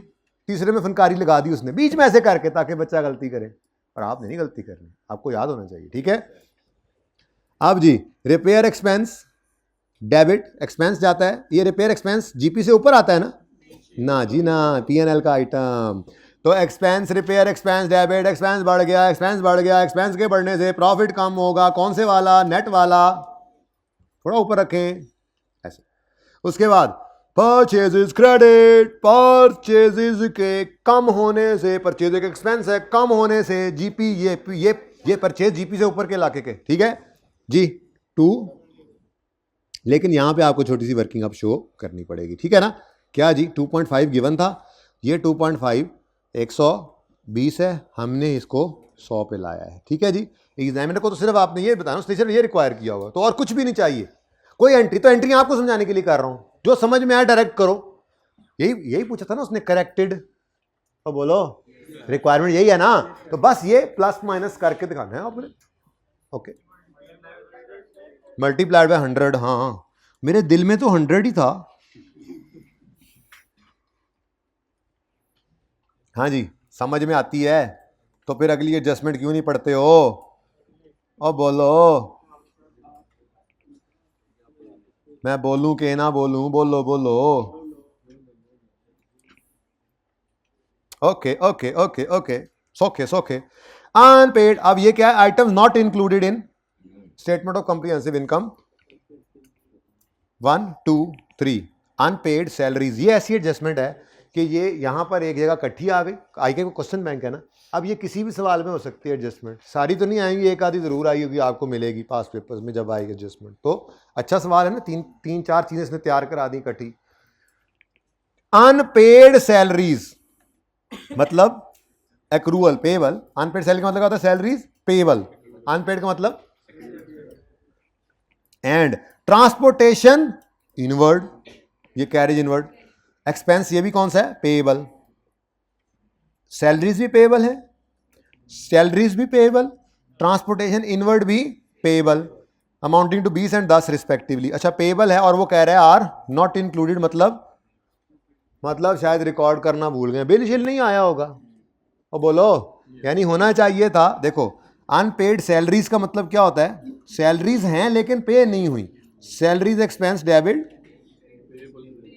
तीसरे में फनकारी लगा दी उसने बीच में ऐसे करके, ताकि बच्चा गलती करे, और आपने नहीं गलती करनी, आपको याद होना चाहिए। ठीक है, अब जी रिपेयर एक्सपेंस डेबिट, एक्सपेंस जाता है, ये रिपेयर एक्सपेंस जीपी से ऊपर आता है ना जी ना, पीएनएल का आइटम। तो expense repair expense debit, expense बढ़ गया, एक्सपेंस के बढ़ने से प्रॉफिट कम होगा, कौन से वाला? नेट वाला, थोड़ा ऊपर रखें ऐसे। उसके बाद परचेजेस क्रेडिट, परचेजेस के कम होने से, परचेज एक एक्सपेंस है, कम होने से जीपी, ये परचेज जीपी से ऊपर के इलाके के, ठीक है जी 2। लेकिन यहां पे आपको छोटी सी वर्किंग अब शो करनी पड़ेगी, ठीक है ना। क्या जी 2.5 गिवन था, ये 2.5 120 है, हमने इसको 100 पे लाया है, ठीक है जी। एग्जामिनर को तो सिर्फ आपने ये बताना, उसने सिर्फ ये रिक्वायर किया होगा, तो और कुछ भी नहीं चाहिए, कोई एंट्री। तो एंट्री आपको समझाने के लिए कर रहा हूं, जो समझ में आया डायरेक्ट करो। यही पूछा था ना उसने, करेक्टेड, तो बोलो रिक्वायरमेंट यही है ना, तो बस ये प्लस माइनस करके दिखाना है आपने। ओके, मल्टीप्लाइड बाय 100, हाँ मेरे दिल में तो 100 ही था। हाँ जी, समझ में आती है, तो फिर अगली एडजस्टमेंट क्यों नहीं पढ़ते हो? और बोलो, मैं बोलूं कि ना बोलूं? बोलो। ओके, सोखे। अनपेड, अब ये क्या है? Item not included in statement of comprehensive income 1 2 3। Unpaid salaries, ये ऐसी एडजस्टमेंट है कि ये यहां पर एक जगह इकट्ठी आ गई, आई के क्वेश्चन बैंक है ना। अब ये किसी भी सवाल में हो सकती है एडजस्टमेंट, सारी तो नहीं आएंगी, एक आधी जरूर आई होगी, आपको मिलेगी पास पेपर्स में जब आएगी एडजस्टमेंट। तो अच्छा सवाल है ना, तीन चार चीजें इसने तैयार करा दी इकट्ठी। अनपेड सैलरीज मतलब एक्रूअल, पेबल। अनपेड सैलरी का मतलब होता है सैलरीज पेबल, अनपेड का मतलब एंड ट्रांसपोर्टेशन इनवर्ड, ये कैरेज इनवर्ड। एक्सपेंस ये भी कौन सा है? पेबल। सैलरीज भी पेबल है, सैलरीज भी पेबल, ट्रांसपोर्टेशन इनवर्ड भी payable, amounting to 20 and 10 respectively. अच्छा पेबल है, और वो कह रहे हैं आर नॉट इंक्लूडेड, मतलब शायद रिकॉर्ड करना भूल गए, बिल शिल नहीं आया होगा। और बोलो, यानी होना चाहिए था। देखो अनपेड सैलरीज का मतलब क्या होता है? सैलरीज हैं लेकिन पे नहीं हुई, salaries expense debit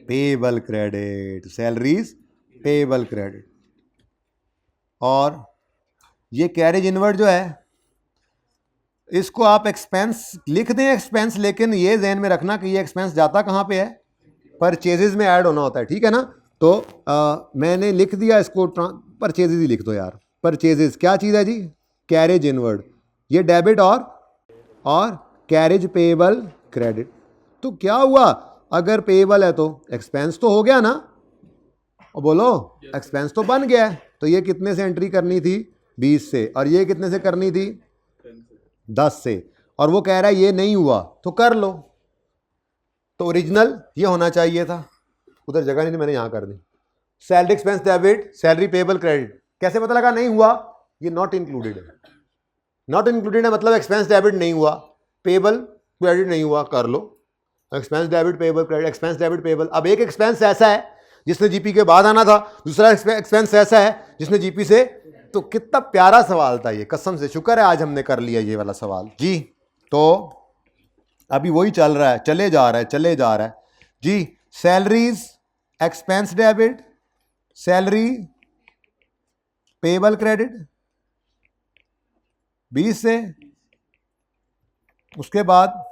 payable credit, salaries payable credit. और ये कैरेज इनवर्ड जो है इसको आप एक्सपेंस लिख दें एक्सपेंस, लेकिन ये ध्यान में रखना कि ये एक्सपेंस जाता कहाँ पे है, परचेजेज में ऐड होना होता है, ठीक है ना। तो मैंने लिख दिया इसको, परचेजेज ही लिख दो यार। परचेजेज क्या चीज़ है जी, कैरेज इनवर्ड, ये डेबिट और कैरेज पेएबल क्रेडिट। तो क्या हुआ, अगर पेएबल है तो एक्सपेंस तो हो गया ना, और बोलो एक्सपेंस तो बन गया है। तो ये कितने से एंट्री करनी थी, 20 से, और ये कितने से करनी थी, 10 से, और वो कह रहा है ये नहीं हुआ तो कर लो। तो ओरिजिनल ये होना चाहिए था, उधर जगह नहीं थी, मैंने यहां कर दी। Salary expense debit, salary payable credit. कैसे पता लगा नहीं हुआ, ये नॉट इंक्लूडेड है। नॉट इंक्लूडेड है मतलब एक्सपेंस डेबिट नहीं हुआ, पेएबल क्रेडिट नहीं हुआ, कर लो। Expense debit payable credit, expense debit payable. अब एक एक्सपेंस ऐसा है जिसने जीपी के बाद आना था, दूसरा एक्सपेंस ऐसा है जिसने जीपी से। तो कितना प्यारा सवाल था ये, कसम से शुक्र है आज हमने कर लिया ये वाला सवाल जी। तो अभी वही चल रहा है, चले जा रहा है जी। Salaries expense debit, salary payable credit 20 से, उसके बाद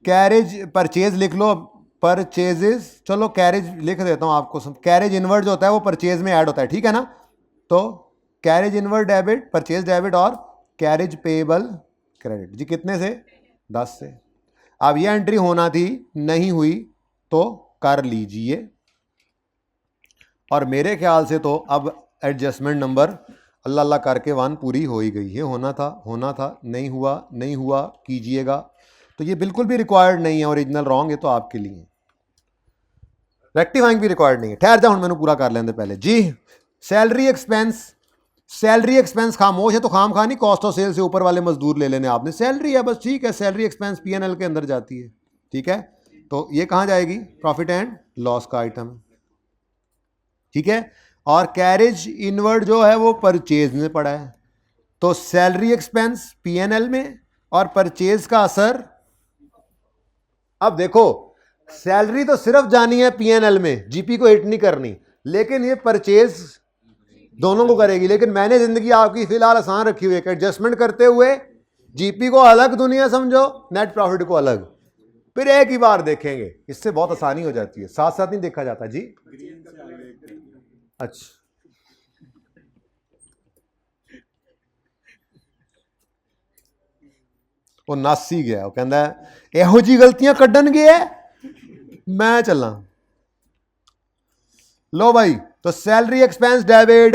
कैरेज परचेज लिख लो, परचेजेस, चलो कैरेज लिख देता हूं आपको। कैरेज इनवर्ड जो होता है वो परचेज में ऐड होता है, ठीक है ना। तो carriage inward debit, purchase debit और कैरेज पेएबल क्रेडिट जी, कितने से, 10 से। अब ये एंट्री होना थी, नहीं हुई तो कर लीजिए। और मेरे ख्याल से तो अब एडजस्टमेंट नंबर अल्लाह अल्लाह करके 1 पूरी हो ही गई है। होना था, नहीं हुआ कीजिएगा। तो ये बिल्कुल भी रिक्वायर्ड नहीं है, ओरिजिनल रॉन्ग है तो आपके लिए। रेक्टिफाइंग भी रिक्वायर्ड नहीं है। ठहर जाओ, मैंने पूरा कर लेंगे पहले जी। सैलरी एक्सपेंस खामोश है तो खाम खा नहीं, कॉस्ट ऑफ सेल से ऊपर वाले मजदूर ले लेने आपने, सैलरी है बस, ठीक है। सैलरी एक्सपेंस पीएनएल के अंदर जाती है, ठीक है। तो ये कहां जाएगी, प्रॉफिट एंड लॉस का आइटम, ठीक है। और कैरेज इनवर्ड जो है वो परचेज में पड़ा है, तो सैलरी एक्सपेंस पीएनएल में और परचेज का असर। अब देखो सैलरी तो सिर्फ जानी है पीएनएल में, जीपी को हिट नहीं करनी, लेकिन ये परचेज दोनों को करेगी। लेकिन मैंने जिंदगी आपकी फिलहाल आसान रखी हुई है, एडजस्टमेंट करते हुए जीपी को अलग दुनिया समझो, नेट प्रॉफिट को अलग, फिर एक ही बार देखेंगे। इससे बहुत आसानी हो जाती है, साथ साथ नहीं देखा जाता जी। अच्छा वो नस ही गया, वो कहता है एहो जी गलतियां कड्डन गया मैं चलना। लो भाई, तो सैलरी एक्सपेंस डेबिट,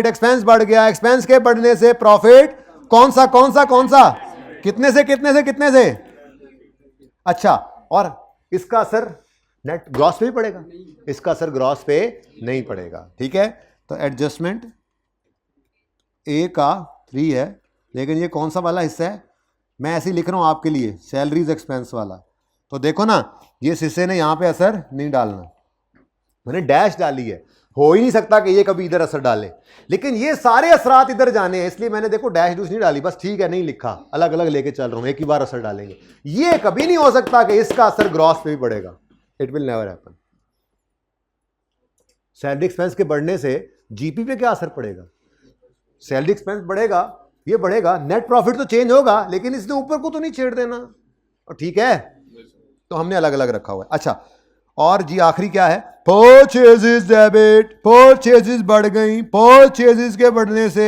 एक्सपेंस बढ़ गया, एक्सपेंस के बढ़ने से प्रॉफिट कौन सा, कितने से। अच्छा, और इसका असर नेट ग्रॉस पे ही पड़ेगा, इसका असर ग्रॉस पे नहीं पड़ेगा, ठीक है। तो एडजस्टमेंट ए का 3 है, लेकिन ये कौन सा वाला हिस्सा है, मैं ऐसे ही लिख रहा हूं आपके लिए, सैलरीज एक्सपेंस वाला। तो देखो ना, ये हिस्से ने यहां पे असर नहीं डालना, मैंने डैश डाली है, हो ही नहीं सकता कि ये कभी इधर असर डाले, लेकिन ये सारे असरात इधर जाने हैं, इसलिए मैंने देखो डैश डूश नहीं डाली, बस ठीक है, नहीं लिखा, अलग अलग लेके चल रहा हूं, एक ही बार असर डालेंगे। ये कभी नहीं हो सकता कि इसका असर ग्रॉस पे भी पड़ेगा, it will never happen. Salary expense के बढ़ने से जीपी पे क्या असर पड़ेगा, सैलरी एक्सपेंस बढ़ेगा, ये बढ़ेगा, नेट प्रॉफिट तो चेंज होगा, लेकिन इसने ऊपर को तो नहीं छेड़ देना, और ठीक है। तो हमने अलग अलग रखा हुआ है। अच्छा, और जी आखिरी क्या है, परचेजेस डेबिट, परचेजेस बढ़ गई, परचेजेस के बढ़ने से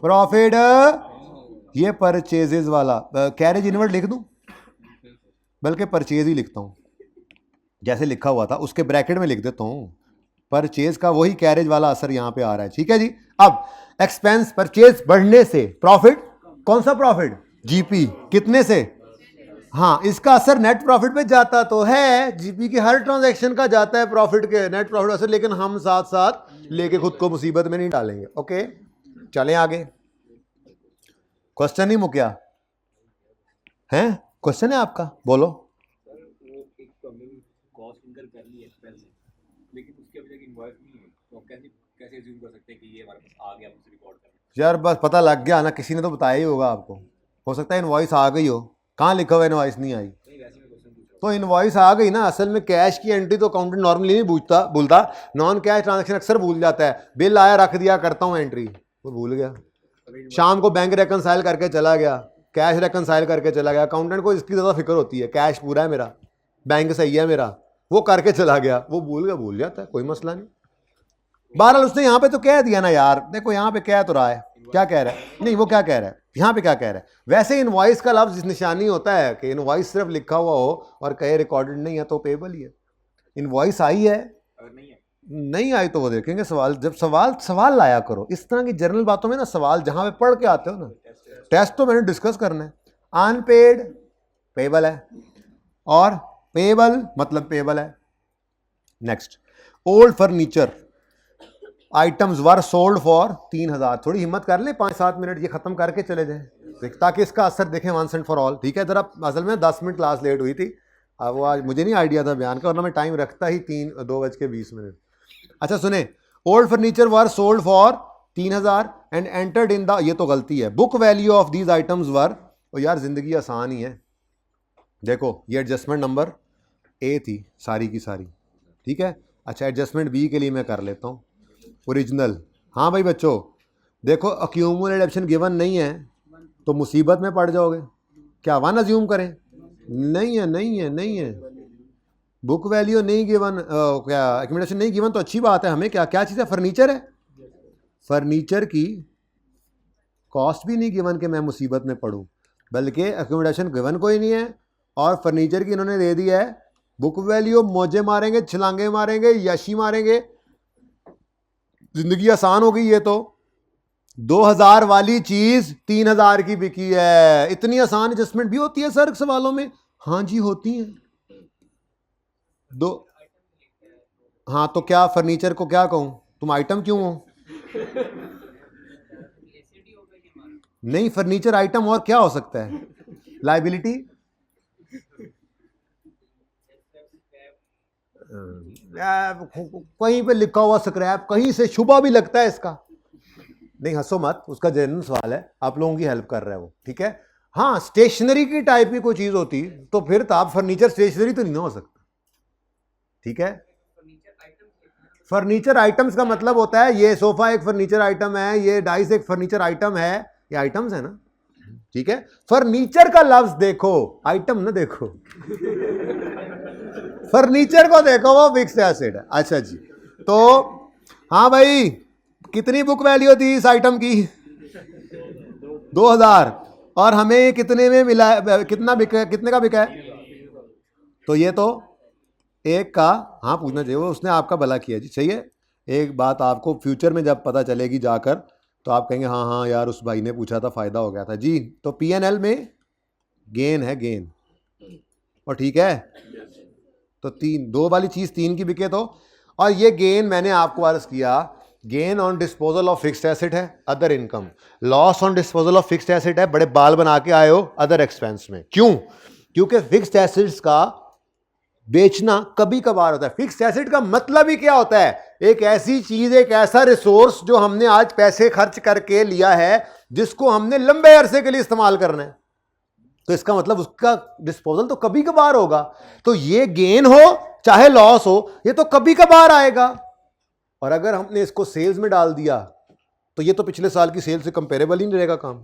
प्रॉफिट, ये परचेजेस वाला कैरेज इनवर्ड लिख दूं, बल्कि परचेज ही लिखता हूं, जैसे लिखा हुआ था उसके ब्रैकेट में लिख देता हूं, परचेज का वही कैरेज वाला असर यहां पे आ रहा है, ठीक है जी। अब एक्सपेंस परचेज बढ़ने से प्रॉफिट, कौन सा प्रॉफिट, जीपी, कितने से, हाँ, इसका असर नेट प्रॉफिट पे जाता तो है, जीपी के हर ट्रांजैक्शन का जाता है प्रॉफिट के नेट प्रॉफिट असर, लेकिन हम साथ साथ लेके खुद को मुसीबत में नहीं डालेंगे। ओके, चलें आगे। क्वेश्चन ही मुक्या है, क्वेश्चन है आपका, बोलो। यार बस पता लग गया ना, किसी ने तो बताया ही होगा आपको, हो सकता है इनवॉइस आ गई हो, कहाँ लिखा हुआ इनवॉइस नहीं आई? तो इनवॉइस आ गई ना। असल में कैश की एंट्री तो अकाउंटेंट नॉर्मली नहीं भूलता, नॉन कैश ट्रांजैक्शन अक्सर भूल जाता है। बिल आया, रख दिया, करता हूँ एंट्री, वो भूल गया। शाम को बैंक रेकनसाइल करके चला गया, कैश रेकनसाइल करके चला गया। अकाउंटेंट को इसकी ज़्यादा फिक्र होती है, कैश पूरा है मेरा, बैंक सही है मेरा, वो करके चला गया, वो भूल जाता है, कोई मसला नहीं। बहरहाल उसने यहाँ पे तो कह दिया ना यार, देखो यहाँ पे कह तो रहा है, क्या कह रहा है, नहीं वो क्या कह रहा है, यहाँ पे क्या कह रहा है। वैसे इनवॉइस का लफ्ज़ इस निशानी होता है कि इनवॉइस सिर्फ लिखा हुआ हो और कहे रिकॉर्डेड नहीं है तो पेबल ही है। इनवॉइस आई है, नहीं आई तो वो देखेंगे। सवाल जब सवाल लाया करो इस तरह की जनरल बातों में ना, सवाल जहाँ पे पढ़ के आते हो ना, टेस्ट तो मैंने डिस्कस करना है। अनपेड पेबल है और पेबल मतलब पेबल है। Next, old furniture items were sold for 3000। थोड़ी हिम्मत कर लें, 5-7 मिनट ये खत्म करके चले जाएं ताकि इसका असर देखें वंस एंड फॉर ऑल। ठीक है, जरा असल में 10 मिनट क्लास लेट हुई थी, अब वो आज मुझे नहीं आइडिया था बयान का, वरना मैं टाइम रखता ही 2:20। अच्छा सुने, old furniture were sold for 3000 and entered in the, ये तो गलती है, book value of these items were. और यार जिंदगी आसान ही है, देखो ये एडजस्टमेंट नंबर ए थी सारी की सारी, ठीक है। अच्छा एडजस्टमेंट बी के लिए मैं कर लेता हूँ ओरिजिनल। हाँ भाई बच्चों देखो, अक्यूमुलेटेड ऑप्शन गिवन नहीं है तो मुसीबत में पड़ जाओगे। क्या वन अज्यूम करें? नहीं है। बुक वैल्यू नहीं गिवन, क्या अक्यूमुलेशन नहीं गिवन तो अच्छी बात है। हमें क्या चीज़ है? फर्नीचर है, फर्नीचर की कॉस्ट भी नहीं गिवन कि मैं मुसीबत में पड़ूँ, बल्कि अक्यूमुलेशन गिवन कोई नहीं है और फर्नीचर की इन्होंने दे दिया है बुक वैल्यू। मौजे मारेंगे, छलांगे मारेंगे, यशी मारेंगे, जिंदगी आसान हो गई। ये तो 2000 वाली चीज 3000 की बिकी है। इतनी आसान एडजस्टमेंट भी होती है सर सवालों में? हाँ जी होती है। हाँ तो क्या फर्नीचर को क्या कहूं, तुम आइटम क्यों हो? नहीं, फर्नीचर आइटम और क्या हो सकता है? लाइबिलिटी, कहीं पे लिखा हुआ स्क्रैप, कहीं से शुबा भी लगता है इसका। नहीं हंसो मत, उसका जेन्युइन सवाल है, आप लोगों की हेल्प कर रहा है वो, ठीक है। हाँ स्टेशनरी की टाइप की कोई चीज होती तो फिर तो आप फर्नीचर स्टेशनरी तो नहीं हो सकता, ठीक है। फर्नीचर आइटम्स का मतलब होता है ये सोफा एक फर्नीचर आइटम है, ये डाइस एक फर्नीचर आइटम है, ये आइटम्स है ना, ठीक है। फर्नीचर का लफ्ज देखो, आइटम ना देखो। फर्नीचर को देखो, वो फिक्स्ड एसेट है। अच्छा जी, तो हाँ भाई कितनी बुक वैल्यू थी इस आइटम की? 2000। और हमें कितने में मिला, कितने का बिका है? तो ये तो एक का, हाँ पूछना चाहिए, वो उसने आपका भला किया जी, सही है। एक बात आपको फ्यूचर में जब पता चलेगी जाकर तो आप कहेंगे हाँ यार उस भाई ने पूछा था, फायदा हो गया था जी। तो P&L में गेन है, गेन, और ठीक है। तो 2 वाली चीज़ 3 की बिके तो, और ये गेन मैंने आपको अर्ज किया, gain on disposal of fixed asset है other income, loss on disposal of fixed asset है, बड़े बाल बना के आए हो अदर एक्सपेंस में। क्यों? क्योंकि फिक्स्ड एसेट्स का बेचना कभी कभार होता है। फिक्स्ड एसेट का मतलब ही क्या होता है? एक ऐसी चीज, एक ऐसा रिसोर्स जो हमने आज पैसे खर्च करके लिया है, जिसको हमने लंबे अरसे के लिए इस्तेमाल करना है, तो इसका मतलब उसका डिस्पोजल तो कभी कभार होगा। तो ये गेन हो चाहे लॉस हो, ये तो कभी कभार आएगा। और अगर हमने इसको सेल्स में डाल दिया तो ये तो पिछले साल की सेल से कंपेरेबल ही नहीं रहेगा काम।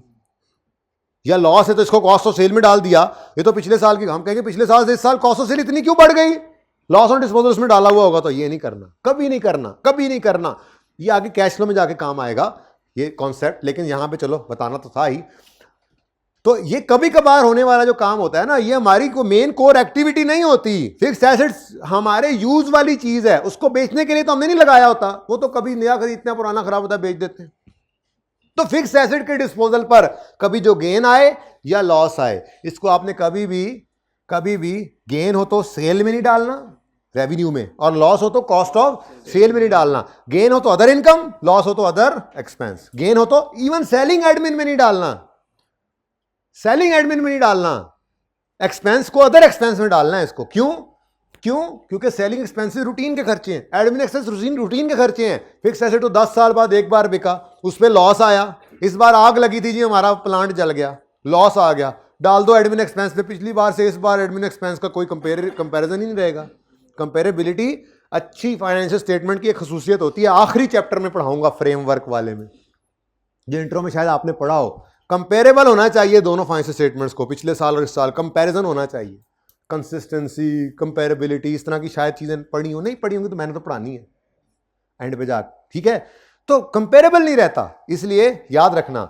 या लॉस है तो इसको कॉस्ट ऑफ सेल में डाल दिया, ये तो पिछले साल की, हम कहेंगे पिछले साल से इस साल कॉस्ट ऑफ सेल इतनी क्यों बढ़ गई, लॉस ऑन डिस्पोजल उसमें डाला हुआ होगा। तो ये नहीं करना, कभी नहीं करना, कभी नहीं करना। ये आगे कैश फ्लो में जाके काम आएगा ये कॉन्सेप्ट, लेकिन यहां पे चलो बताना तो था ही। तो ये कभी कभार होने वाला जो काम होता है ना, ये हमारी को मेन कोर एक्टिविटी नहीं होती। फिक्स्ड एसेट्स हमारे यूज वाली चीज है, उसको बेचने के लिए तो हमने नहीं लगाया होता, वो तो कभी नया खरीदते हैं, पुराना खराब होता है बेच देते हैं। तो फिक्स्ड एसेट के डिस्पोजल पर कभी जो गेन आए या लॉस आए, इसको आपने कभी भी गेन हो तो सेल में नहीं डालना, रेवेन्यू में, और लॉस हो तो कॉस्ट ऑफ सेल में नहीं डालना। गेन हो तो अदर इनकम, लॉस हो तो अदर एक्सपेंस। गेन हो तो इवन सेलिंग एडमिन में नहीं डालना, सेलिंग एडमिन में नहीं डालना। एक्सपेंस को अदर एक्सपेंस में डालना है इसको। क्यों? क्योंकि सेलिंग एक्सपेंसेस रूटीन के खर्चे हैं, एडमिन एक्सपेंस रूटीन के खर्चे हैं। फिक्स एसेट तो 10 साल बाद एक बार बिका, उस पर लॉस आया। इस बार आग लगी थी जी, हमारा प्लांट जल गया, लॉस आ गया, डाल दो एडमिन एक्सपेंस पे, पिछली बार से इस बार एडमिन एक्सपेंस का कोई कंपैरिजन ही नहीं रहेगा। कंपेरेबिलिटी अच्छी फाइनेंशियल स्टेटमेंट की एक खसूसियत होती है, आखिरी चैप्टर में पढ़ाऊंगा फ्रेमवर्क वाले में, जो इंट्रो में शायद आपने पढ़ा हो। कंपेरेबल होना चाहिए दोनों फाइनेंशियल स्टेटमेंट्स को, पिछले साल और इस साल कंपैरिजन होना चाहिए, कंसिस्टेंसी, कंपेरेबिलिटी, इस तरह की शायद चीजें पढ़ी हो, नहीं पढ़ी होंगी तो मैंने तो पढ़ानी है एंड पे जा, ठीक है। तो कंपेरेबल नहीं रहता, इसलिए याद रखना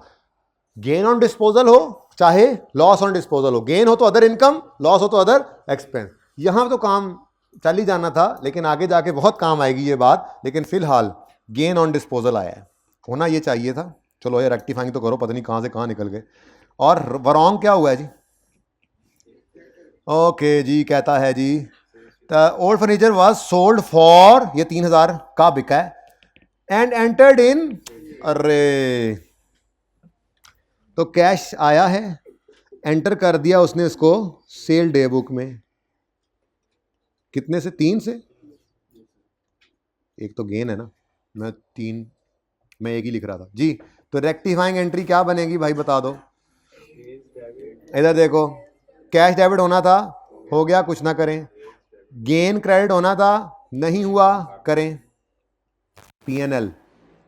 गेन ऑन डिस्पोजल हो चाहे लॉस ऑन डिस्पोजल हो, गेन हो तो अदर इनकम, लॉस हो तो अदर एक्सपेंस। यहां तो काम चल ही जाना था, लेकिन आगे जाके बहुत काम आएगी ये बात, लेकिन फिलहाल गेन ऑन डिस्पोजल आया है, होना ये चाहिए था। चलो ये रेक्टिफाइंग तो करो, पता नहीं कहां से कहां निकल गए। और वरॉन्ग क्या हुआ है जी? ओके जी, कहता है जी old furniture was sold for, ये 3000 का बिका है, एंड एंटर्ड इन, अरे तो कैश आया है, एंटर कर दिया उसने इसको सेल डे बुक में, कितने से? 3 से, एक तो गेन है ना, मैं 3 मैं एक ही लिख रहा था जी। तो रेक्टिफाइंग एंट्री क्या बनेगी भाई बता दो, इधर देखो, कैश डेबिट होना था, हो गया, कुछ ना करें। गेन क्रेडिट होना था, नहीं हुआ, करें। पीएनएल,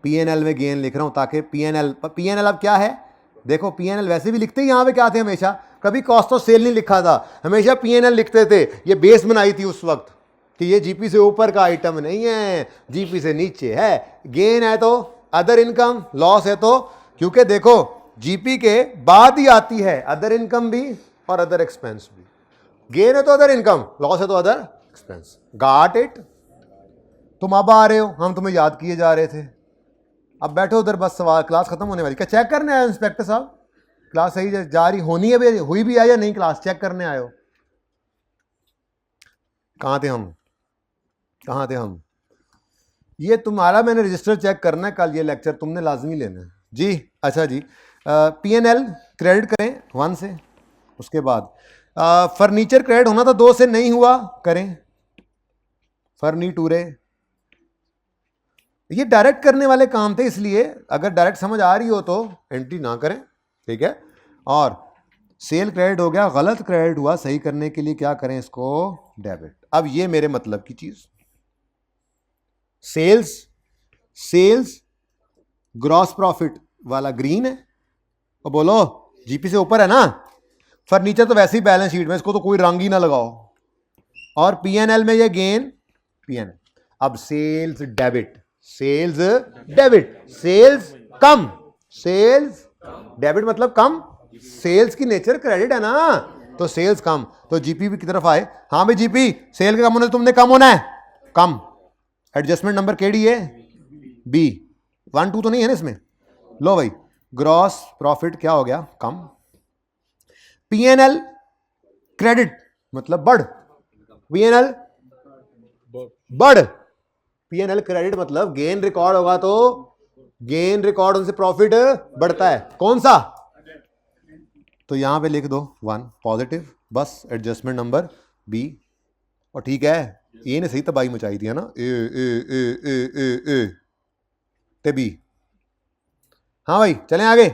पीएनएल में गेन लिख रहा हूं ताकि पीएनएल अब क्या है, देखो पीएनएल वैसे भी लिखते ही यहां पे क्या थे हमेशा, कभी कॉस्ट ऑफ सेल नहीं लिखा था, हमेशा पीएनएल लिखते थे। ये बेस बनाई थी उस वक्त कि ये जीपी से ऊपर का आइटम नहीं है, जीपी से नीचे है। गेन है तो अदर इनकम, लॉस है तो, क्योंकि देखो जीपी के बाद ही आती है अदर इनकम भी और अदर एक्सपेंस भी। गेन है तो अदर इनकम, लॉस है तो अदर एक्सपेंस। Got it? तुम अब आ रहे हो, हम तुम्हें याद किए जा रहे थे। अब बैठो उधर, बस सवाल, क्लास खत्म होने वाली। क्या चेक करने आए इंस्पेक्टर साहब? क्लास सही जारी होनी है भी, हुई भी है या नहीं? क्लास चेक करने आए हो? कहाँ थे हम, कहाँ थे हम? ये तुम्हारा मैंने रजिस्टर चेक करना है कल, ये लेक्चर तुमने लाजमी लेना है जी। अच्छा जी, पीएनएल क्रेडिट करें 1 से, उसके बाद फर्नीचर क्रेडिट होना था 2 से, नहीं हुआ, करें फर्नीटूरे। ये डायरेक्ट करने वाले काम थे, इसलिए अगर डायरेक्ट समझ आ रही हो तो एंट्री ना करें, ठीक है। और सेल क्रेडिट हो गया, गलत क्रेडिट हुआ, सही करने के लिए क्या करें, इसको डेबिट। अब ये मेरे मतलब की चीज, सेल्स ग्रॉस प्रॉफिट वाला ग्रीन है, और बोलो जीपी से ऊपर है ना। फर्नीचर तो वैसे ही बैलेंस शीट में, इसको तो कोई रंग ही ना लगाओ। और पीएनएल में ये गेन, पीएनएल। अब sales debit, sales debit, sales कम, सेल्स डेबिट मतलब कम, सेल्स की नेचर क्रेडिट है ना, तो सेल्स कम, तो जीपी की तरफ आए। हाँ भाई जीपी सेल का कम होना, तुमने कम होना है, कम। एडजस्टमेंट नंबर केडी है, बी। 1 2 तो नहीं है ना इसमें। लो भाई, ग्रॉस प्रॉफिट क्या हो गया, कम। पीएनएल क्रेडिट मतलब बढ़, पीएनएल बढ़, पीएनएल क्रेडिट मतलब गेन रिकॉर्ड होगा तो गेन रिकॉर्ड उनसे प्रॉफिट बढ़ता है, कौन सा? तो यहां पे लिख दो 1 पॉजिटिव, बस एडजस्टमेंट नंबर बी। और ठीक है, ए ने सही तबाही मचाई थी है ना, ए ए ए ए ए ए ते बी। हाँ भाई चलें आगे,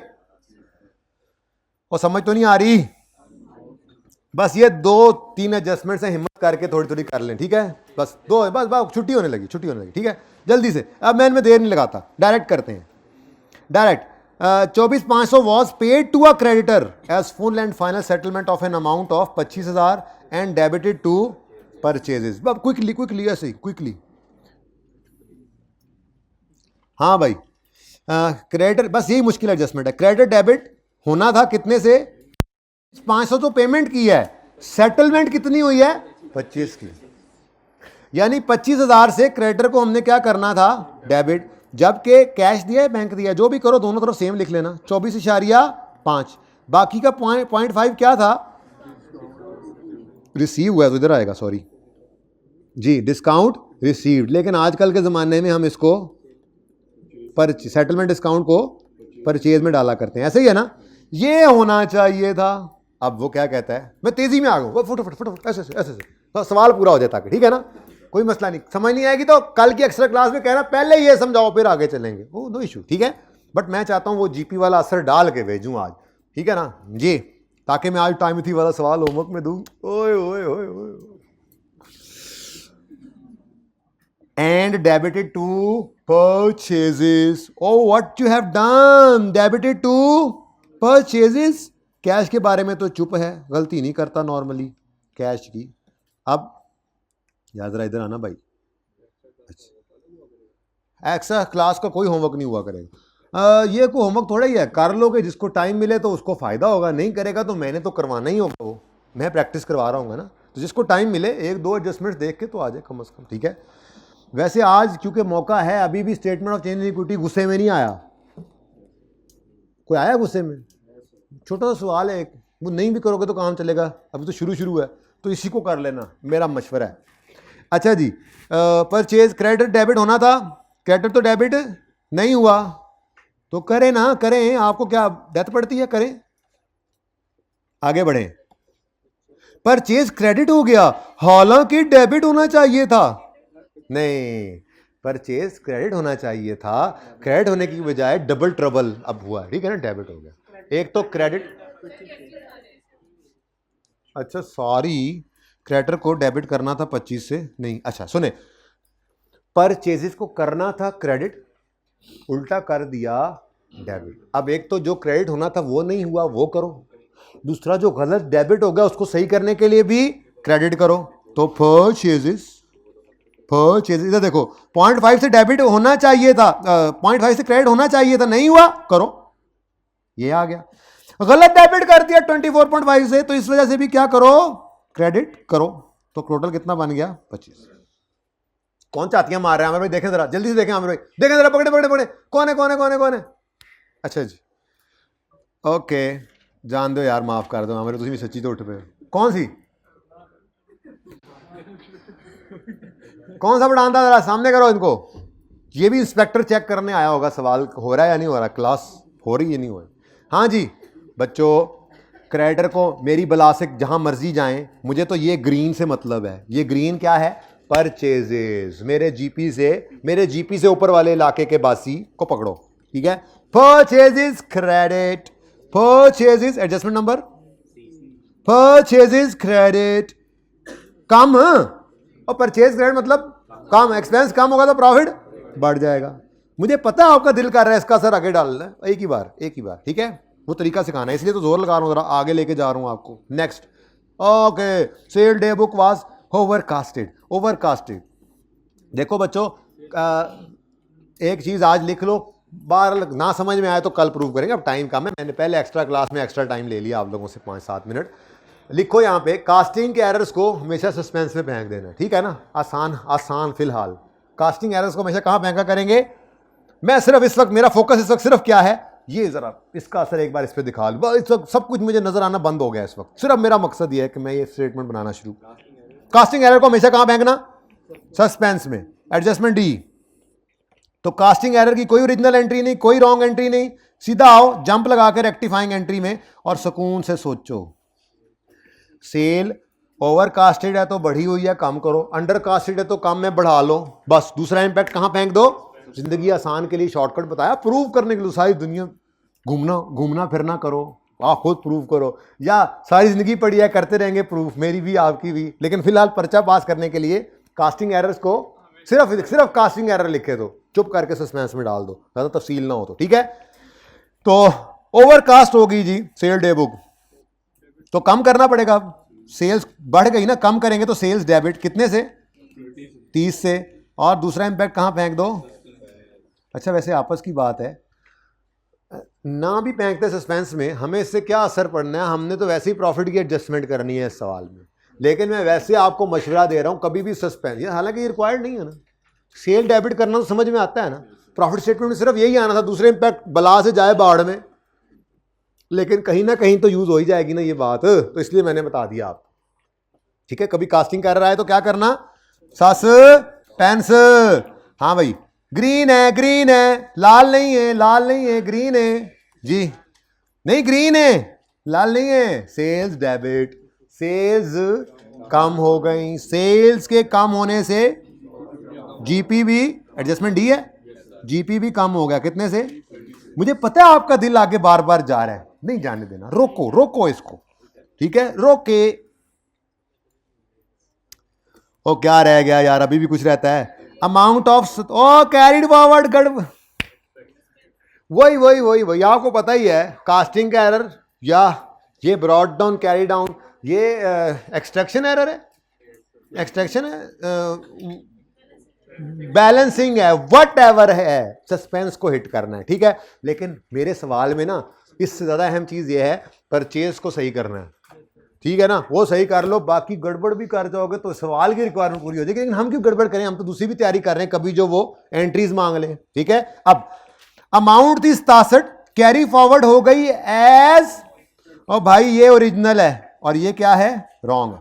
और समझ तो नहीं आ रही? बस ये 2-3 एडजस्टमेंट से हिम्मत करके थोड़ी थोड़ी कर लें, ठीक है। बस बस छुट्टी होने लगी, ठीक है, जल्दी से। अब मैं इनमें देर नहीं लगाता, डायरेक्ट करते हैं, direct. 24,500 was paid to a creditor as full and final settlement of an amount of 25,000 and debited to purchases. Quickly ऐसे क्विकली। हाँ भाई, क्रेडिटर, बस यही मुश्किल एडजस्टमेंट है। क्रेडिट डेबिट होना था कितने से? 500 तो पेमेंट की है, सेटलमेंट कितनी हुई है? 25 की। यानी 25,000 से क्रेडिटर को हमने क्या करना था? डेबिट। जबकि कैश दिया है, बैंक दिया है, जो भी करो दोनों तरफ सेम लिख लेना, 24.5। बाकी का 0.5 क्या था? रिसीव हुआ, तो इधर आएगा, सॉरी जी, डिस्काउंट रिसीव्ड। लेकिन आजकल के ज़माने में हम इसको सेटलमेंट डिस्काउंट को परचेज में डाला करते हैं, ऐसे ही है ना। ये होना चाहिए था। अब वो क्या कहता है, मैं तेजी में आ गया, फटाफट ऐसे तो सवाल पूरा हो जाता है, ठीक है ना, कोई मसला नहीं। समझ नहीं आएगी तो कल की एक्स्ट्रा क्लास में कहना पहले ये समझाओ फिर आगे चलेंगे, वो नो इशू, ठीक है। बट मैं चाहता हूं वो जीपी वाला असर डाल के भेजूं आज, ठीक है ना जी। ताकि मैं आज टाइम थी वाला सवाल होमवर्क में दूं। ओए ओए ओए ओए। And debited to purchases. Oh, what you have done? Debited to purchases. Cash के बारे में तो चुप है, गलती नहीं करता नॉर्मली कैश की। अब याद रहा, इधर आना भाई। अच्छा, एक्स्ट्रा क्लास का कोई होमवर्क नहीं हुआ करेगा। ये कोई होमवर्क थोड़ा ही है, कर लोगे, जिसको टाइम मिले तो उसको फायदा होगा, नहीं करेगा तो मैंने तो करवाना ही होगा, वो मैं प्रैक्टिस करवा रहा हूँ ना। तो जिसको टाइम मिले एक दो एडजस्टमेंट्स देख के तो आ जाए कम से कम, ठीक है। वैसे आज क्योंकि मौका है, अभी भी statement of change in equity गुस्से में नहीं आया। कोई आया गुस्से में? छोटा सा सवाल है एक, वो नहीं भी करोगे तो काम चलेगा, अभी तो शुरू है, तो इसी को कर लेना, मेरा मशवरा है। अच्छा जी, परचेज क्रेडिट डेबिट होना था, क्रेडिट तो डेबिट नहीं हुआ, तो करें ना करें, आपको क्या डेथ पड़ती है, करें, आगे बढ़ें। परचेज क्रेडिट हो गया, हालांकि डेबिट होना चाहिए था। नहीं, परचेज क्रेडिट होना चाहिए था, क्रेडिट होने की बजाय डबल ट्रबल अब हुआ, ठीक है ना, डेबिट हो गया। एक तो क्रेडिट, अच्छा सॉरी, क्रेडिटर को डेबिट करना था 25 से, नहीं, अच्छा सुने, परचेजेस को करना था क्रेडिट, उल्टा कर दिया डेबिट। अब एक तो जो क्रेडिट होना था वो नहीं हुआ, वो करो, दूसरा जो गलत डेबिट हो गया उसको सही करने के लिए भी क्रेडिट करो। तो परचेजेस इधर देखो, 0.5 से डेबिट होना चाहिए था, 0.5 से क्रेडिट होना चाहिए था, नहीं हुआ, करो, ये आ गया। गलत डेबिट कर दिया 24.5 से, तो इस वजह से भी क्या करो, क्रेडिट करो। तो टोटल कितना बन गया, 25। कौन चातियां मार रहे हैं भाई, देखें जरा, जल्दी से देखें आमिर भाई, देखें जरा, पकड़े, कौन है। अच्छा जी, ओके, जान दो यार, माफ कर दो आमिर, तुम भी सच्ची तो उठ पे। कौन सी, कौन सा पढ़ाना था, जरा सामने करो इनको। ये भी इंस्पेक्टर चेक करने आया होगा, सवाल हो रहा है या नहीं हो रहा, क्लास हो रही है नहीं हो रही। हाँ जी बच्चों, क्रेडिटर को मेरी बला से जहां मर्जी जाएं, मुझे तो ये ग्रीन से मतलब है। ये ग्रीन क्या है, परचेजेस। मेरे जीपी से ऊपर वाले इलाके के बासी को पकड़ो, ठीक है। Purchases credit, purchases adjustment number, purchases credit कम, और परचेज क्रेडिट मतलब कम, एक्सपेंस कम होगा तो प्रॉफिट बढ़ जाएगा। मुझे पता है आपका दिल कर रहा है इसका सर आगे डालना है, एक ही बार, ठीक है, वो तरीका सिखाना है, इसलिए तो जोर लगा रहा हूँ, जरा आगे लेके जा रहा हूँ आपको। Next, okay, sale day book was overcasted. देखो बच्चों, एक चीज आज लिख लो, बार ना समझ में आए तो कल प्रूव करेंगे, अब टाइम कम है, मैंने पहले एक्स्ट्रा क्लास में एक्स्ट्रा टाइम ले लिया आप लोगों से 5-7 मिनट। लिखो यहाँ पे, कास्टिंग के एरर्स को हमेशा सस्पेंस में फेंक देना, ठीक है ना, आसान फिलहाल। कास्टिंग एरर्स को हमेशा कहाँ फेंका करेंगे, मैं सिर्फ इस वक्त, मेरा फोकस इस वक्त सिर्फ क्या है, ये जरा इसका असर एक बार इस पे दिखा लूँ। इस वक्त सब कुछ मुझे नजर आना बंद हो गया, इस वक्त सिर्फ मेरा मकसद ये है कि मैं ये स्टेटमेंट बनाना शुरू। कास्टिंग एरर को हमेशा कहाँ फेंकना, सस्पेंस में। एडजस्टमेंट डी, तो कास्टिंग एरर की कोई ओरिजिनल एंट्री नहीं, कोई रॉन्ग एंट्री नहीं, सीधा आओ जंप लगा के रेक्टिफाइंग एंट्री में और सुकून से सोचो। सेल ओवर कास्टेड है तो बढ़ी हुई है, कम करो, अंडर कास्टेड है तो कम में बढ़ा लो, बस। दूसरा इंपैक्ट कहां फेंक दो, जिंदगी आसान के लिए शॉर्टकट बताया, प्रूव करने के लिए सारी दुनिया घूमना फिरना करो, आप खुद प्रूव करो, या सारी जिंदगी पड़ी है करते रहेंगे प्रूफ, मेरी भी आपकी भी, लेकिन फिलहाल पर्चा पास करने के लिए कास्टिंग एरर्स को सिर्फ कास्टिंग एरर लिखे दो, चुप करके सस्पेंस में डाल दो, ज्यादा तफसील ना हो तो, ठीक है। तो ओवरकास्ट होगी जी सेल डे बुक, तो कम करना पड़ेगा, सेल्स बढ़ गई ना, कम करेंगे तो सेल्स डेबिट कितने से, 30 से, और दूसरा इंपैक्ट कहां फेंक दो। अच्छा वैसे आपस की बात है, ना भी फेंकते सस्पेंस में, हमें इससे क्या असर पड़ना है, हमने तो वैसे ही प्रॉफिट की एडजस्टमेंट करनी है इस सवाल में, लेकिन मैं वैसे आपको मशवरा दे रहा हूं, कभी भी सस्पेंस, हालांकि ये रिक्वायर्ड नहीं है ना, सेल डेबिट करना तो समझ में आता है ना, प्रॉफिट स्टेटमेंट में सिर्फ यही आना था, दूसरे इंपैक्ट बला से जाए बाढ़ में, लेकिन कहीं ना कहीं तो यूज हो ही जाएगी ना ये बात, तो इसलिए मैंने बता दिया आपको, ठीक है। कभी कास्टिंग कर रहा है तो क्या करना, सस्पेंस। हाँ भाई, ग्रीन है, लाल नहीं है, ग्रीन है जी, नहीं ग्रीन है, लाल नहीं है, सेल्स डेबिट, सेल्स कम हो गई, सेल्स के कम होने से जीपी भी, एडजस्टमेंट डी है, जीपी भी कम हो गया, कितने से, मुझे पता है आपका दिल आगे बार बार जा रहा है, नहीं जाने देना, रोको इसको, ठीक है, रोके। ओ क्या रह गया यार, अभी भी कुछ रहता है। Amount of, oh carried forward, गड़बड़। वही आपको पता ही है, कास्टिंग का एरर या ये ब्रॉड डाउन कैरी डाउन, ये एक्सट्रैक्शन एरर है, एक्सट्रैक्शन है, बैलेंसिंग है, वट एवर है, सस्पेंस को हिट करना है, ठीक है। लेकिन मेरे सवाल में ना इससे ज्यादा अहम चीज ये है परचेज को सही करना है, ठीक है ना। वो सही कर लो, बाकी गड़बड़ भी कर जाओगे तो सवाल की रिक्वायरमेंट पूरी हो जाएगी। लेकिन हम क्यों गड़बड़ करें, हम तो दूसरी भी तैयारी कर रहे हैं, कभी जो वो एंट्रीज मांग ले, ठीक है। अब अमाउंट थी 67, कैरी फॉरवर्ड हो गई एज, और भाई ये ओरिजिनल है और ये क्या है, रॉन्ग,